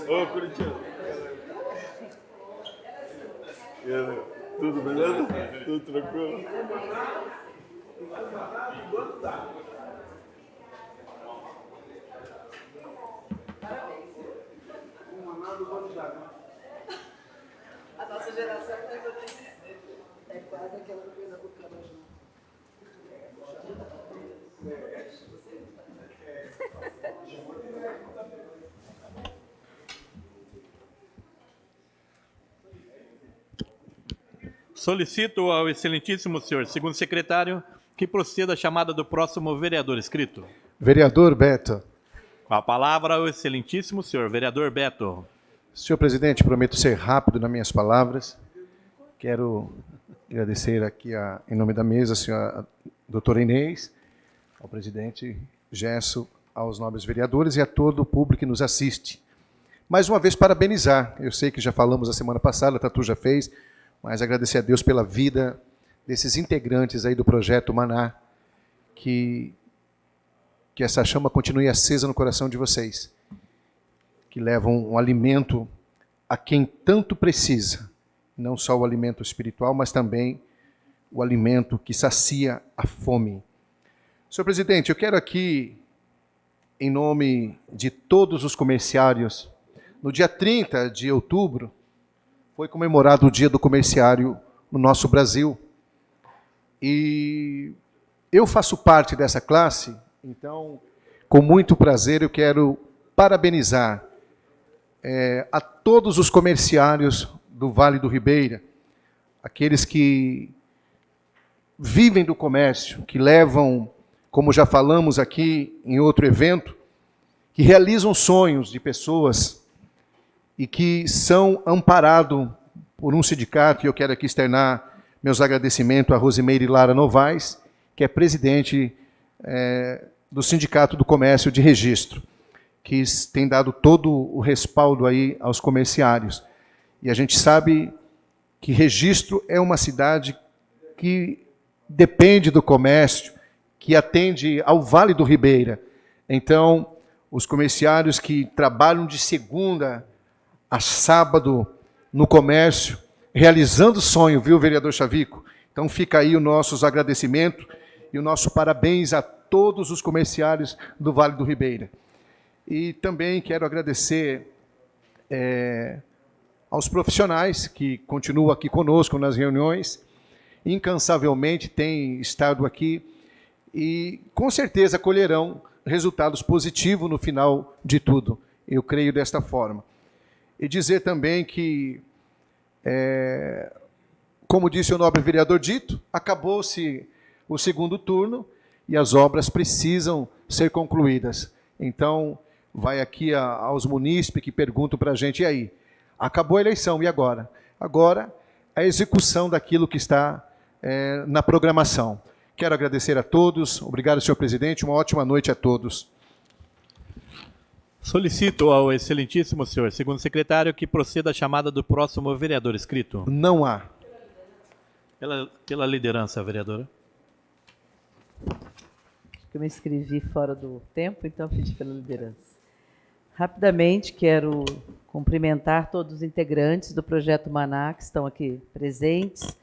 Ô, Curitiba. E aí, tudo beleza? Tudo tranquilo? A nossa geração é quase aquela coisa do canal. Solicito ao excelentíssimo senhor segundo secretário que proceda a chamada do próximo vereador inscrito. Vereador Beto. Com a palavra, o excelentíssimo senhor vereador Beto. Senhor presidente, prometo ser rápido nas minhas palavras. Quero agradecer aqui, em nome da mesa, a senhora doutora Inês, ao presidente Gerson, aos nobres vereadores e a todo o público que nos assiste. Mais uma vez, parabenizar. Eu sei que já falamos a semana passada, a Tatu já fez, mas agradecer a Deus pela vida desses integrantes aí do Projeto Maná, que essa chama continue acesa no coração de vocês, que levam um alimento a quem tanto precisa, não só o alimento espiritual, mas também o alimento que sacia a fome. Senhor presidente, eu quero aqui, em nome de todos os comerciários, no dia 30 de outubro, foi comemorado o Dia do Comerciário no nosso Brasil. E eu faço parte dessa classe, então, com muito prazer, eu quero parabenizar a todos os comerciários do Vale do Ribeira, aqueles que vivem do comércio, que levam, como já falamos aqui em outro evento, que realizam sonhos de pessoas e que são amparados por um sindicato, e eu quero aqui externar meus agradecimentos a Rosimeire Lara Novaes, que é presidente do Sindicato do Comércio de Registro, que tem dado todo o respaldo aí aos comerciários. E a gente sabe que Registro é uma cidade que depende do comércio, que atende ao Vale do Ribeira. Então, os comerciários que trabalham de segunda a sábado no comércio, realizando sonho, viu, vereador Chavico? Então fica aí o nosso agradecimento e o nosso parabéns a todos os comerciários do Vale do Ribeira. E também quero agradecer aos profissionais que continuam aqui conosco nas reuniões, incansavelmente têm estado aqui e com certeza colherão resultados positivos no final de tudo. Eu creio desta forma. E dizer também que, como disse o nobre vereador Dito, acabou-se o segundo turno e as obras precisam ser concluídas. Então, vai aqui aos munícipes que perguntam para a gente, e aí? Acabou a eleição, e agora? Agora, a execução daquilo que está na programação. Quero agradecer a todos. Obrigado, senhor presidente. Uma ótima noite a todos. Solicito ao excelentíssimo senhor segundo secretário que proceda a chamada do próximo vereador inscrito. Não há. Pela liderança, vereadora. Eu me inscrevi fora do tempo, então pedi pela liderança. Rapidamente, quero cumprimentar todos os integrantes do Projeto Maná que estão aqui presentes.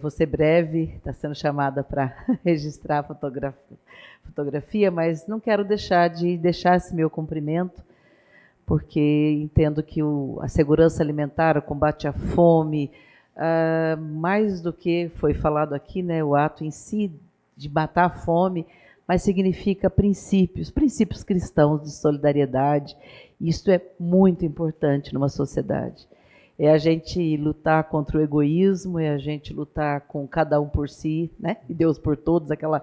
Vou ser breve, está sendo chamada para registrar a fotografia, mas não quero deixar de deixar esse meu cumprimento, porque entendo que a segurança alimentar, o combate à fome, mais do que foi falado aqui, né, o ato em si de matar a fome, mas significa princípios cristãos de solidariedade. Isso é muito importante numa sociedade. É a gente lutar contra o egoísmo, é a gente lutar com cada um por si, né? E Deus por todos, aquela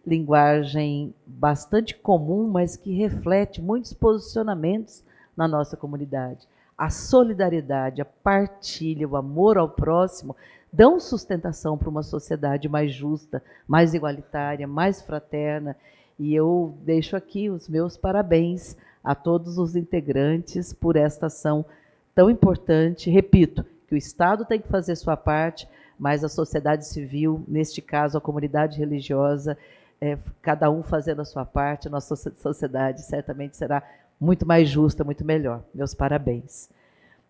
linguagem bastante comum, mas que reflete muitos posicionamentos na nossa comunidade. A solidariedade, a partilha, o amor ao próximo dão sustentação para uma sociedade mais justa, mais igualitária, mais fraterna. E eu deixo aqui os meus parabéns a todos os integrantes por esta ação tão importante. Repito, que o Estado tem que fazer sua parte, mas a sociedade civil, neste caso a comunidade religiosa, cada um fazendo a sua parte, a nossa sociedade certamente será muito mais justa, muito melhor. Meus parabéns.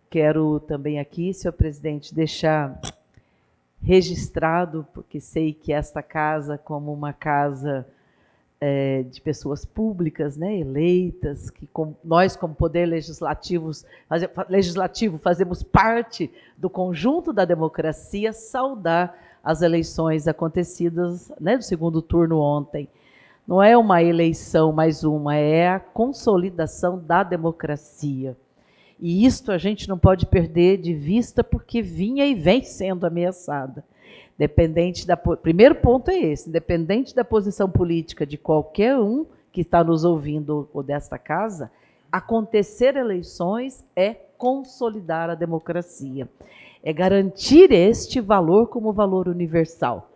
Quero também aqui, senhor presidente, deixar registrado, porque sei que esta casa, como uma casa de pessoas públicas, né, eleitas, que nós, como Poder Legislativo, fazemos parte do conjunto da democracia, saudar as eleições acontecidas, né, do segundo turno ontem. Não é uma eleição mais uma, é a consolidação da democracia. E isto a gente não pode perder de vista, porque vinha e vem sendo ameaçada. Primeiro ponto é esse, independente da posição política de qualquer um que está nos ouvindo ou desta casa, acontecer eleições é consolidar a democracia, é garantir este valor como valor universal.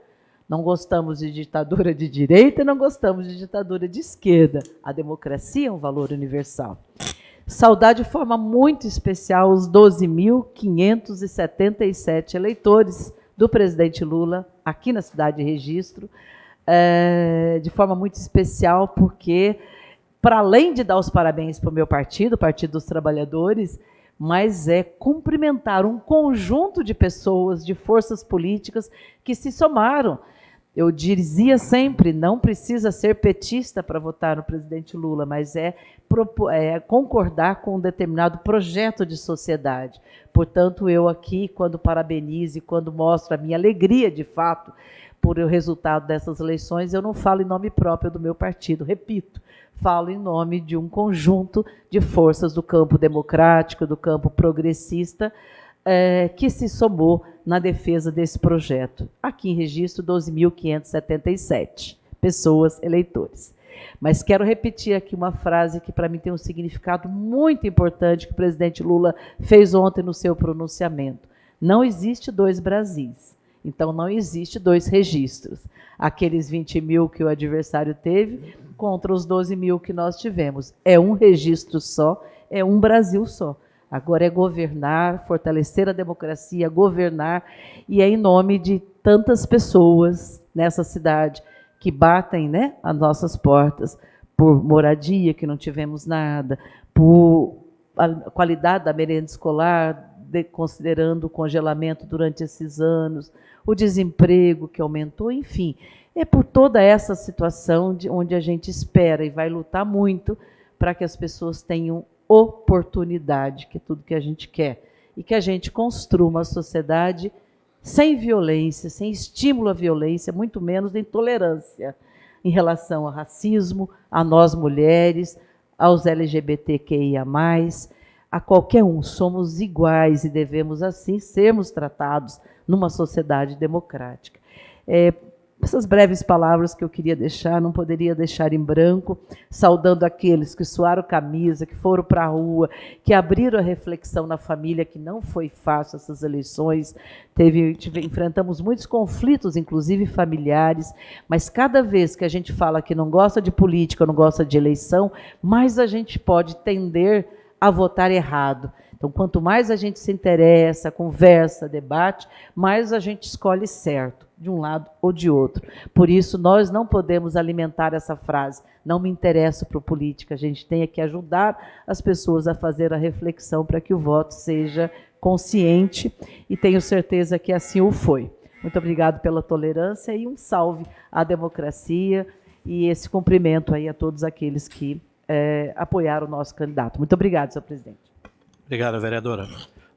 Não gostamos de ditadura de direita, não gostamos de ditadura de esquerda. A democracia é um valor universal. Saudar de forma muito especial os 12.577 eleitores do presidente Lula, aqui na cidade de Registro, de forma muito especial, porque, para além de dar os parabéns para o meu partido, o Partido dos Trabalhadores, mas é cumprimentar um conjunto de pessoas, de forças políticas que se somaram. Eu dizia sempre, não precisa ser petista para votar no presidente Lula, mas é concordar com um determinado projeto de sociedade. Portanto, eu aqui, quando parabenizo e quando mostro a minha alegria, de fato, por o resultado dessas eleições, eu não falo em nome próprio do meu partido, repito, falo em nome de um conjunto de forças do campo democrático, do campo progressista, que se somou na defesa desse projeto. Aqui em Registro, 12.577 pessoas, eleitores. Mas quero repetir aqui uma frase que para mim tem um significado muito importante que o presidente Lula fez ontem no seu pronunciamento. Não existe dois Brasis, então não existe dois registros. Aqueles 20 mil que o adversário teve contra os 12 mil que nós tivemos. É um registro só, é um Brasil só. Agora é governar, fortalecer a democracia, governar, e é em nome de tantas pessoas nessa cidade que batem, né, as nossas portas por moradia, que não tivemos nada, por a qualidade da merenda escolar, considerando o congelamento durante esses anos, o desemprego que aumentou, enfim, é por toda essa situação onde a gente espera e vai lutar muito para que as pessoas tenham oportunidade, que é tudo que a gente quer, e que a gente construa uma sociedade sem violência, sem estímulo à violência, muito menos de intolerância em relação ao racismo, a nós mulheres, aos LGBTQIA+, a qualquer um. Somos iguais e devemos, assim, sermos tratados numa sociedade democrática. Essas breves palavras que eu queria deixar, não poderia deixar em branco, saudando aqueles que suaram camisa, que foram para a rua, que abriram a reflexão na família, que não foi fácil essas eleições, enfrentamos muitos conflitos, inclusive familiares, mas cada vez que a gente fala que não gosta de política, não gosta de eleição, mais a gente pode tender a votar errado. Então, quanto mais a gente se interessa, conversa, debate, mais a gente escolhe certo, de um lado ou de outro. Por isso, nós não podemos alimentar essa frase, não me interesso por política. A gente tem que ajudar as pessoas a fazer a reflexão para que o voto seja consciente, e tenho certeza que assim o foi. Muito obrigado pela tolerância e um salve à democracia e esse cumprimento aí a todos aqueles que apoiaram o nosso candidato. Muito obrigado, senhor presidente. Obrigado, vereadora.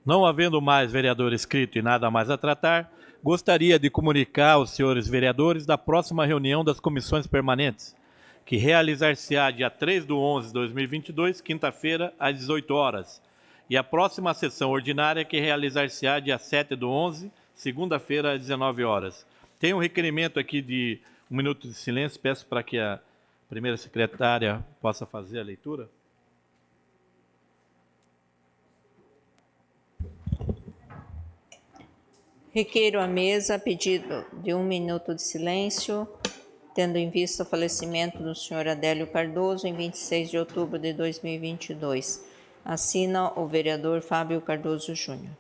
Não havendo mais vereador inscrito e nada mais a tratar, gostaria de comunicar aos senhores vereadores da próxima reunião das comissões permanentes, que realizar-se-á dia 3/11/2022, quinta-feira, às 18 horas, e a próxima sessão ordinária, que realizar-se-á dia 7/11, segunda-feira, às 19 horas. Tem um requerimento aqui de 1 minuto de silêncio, peço para que a primeira secretária possa fazer a leitura. Requeiro à mesa pedido de 1 minuto de silêncio, tendo em vista o falecimento do senhor Adélio Cardoso em 26 de outubro de 2022. Assina o vereador Fábio Cardoso Júnior.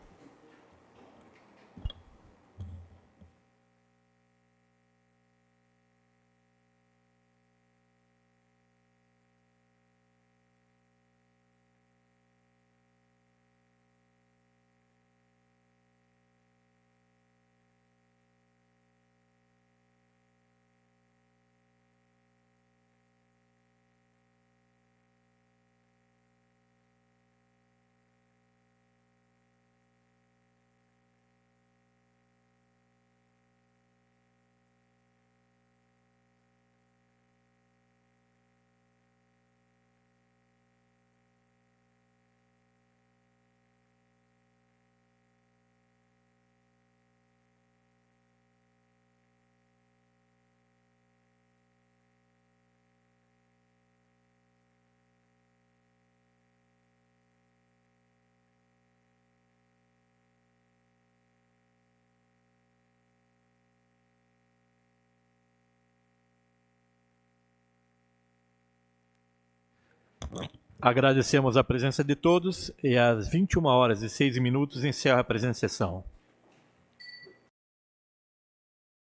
Agradecemos a presença de todos e às 21h06 encerra a presente sessão.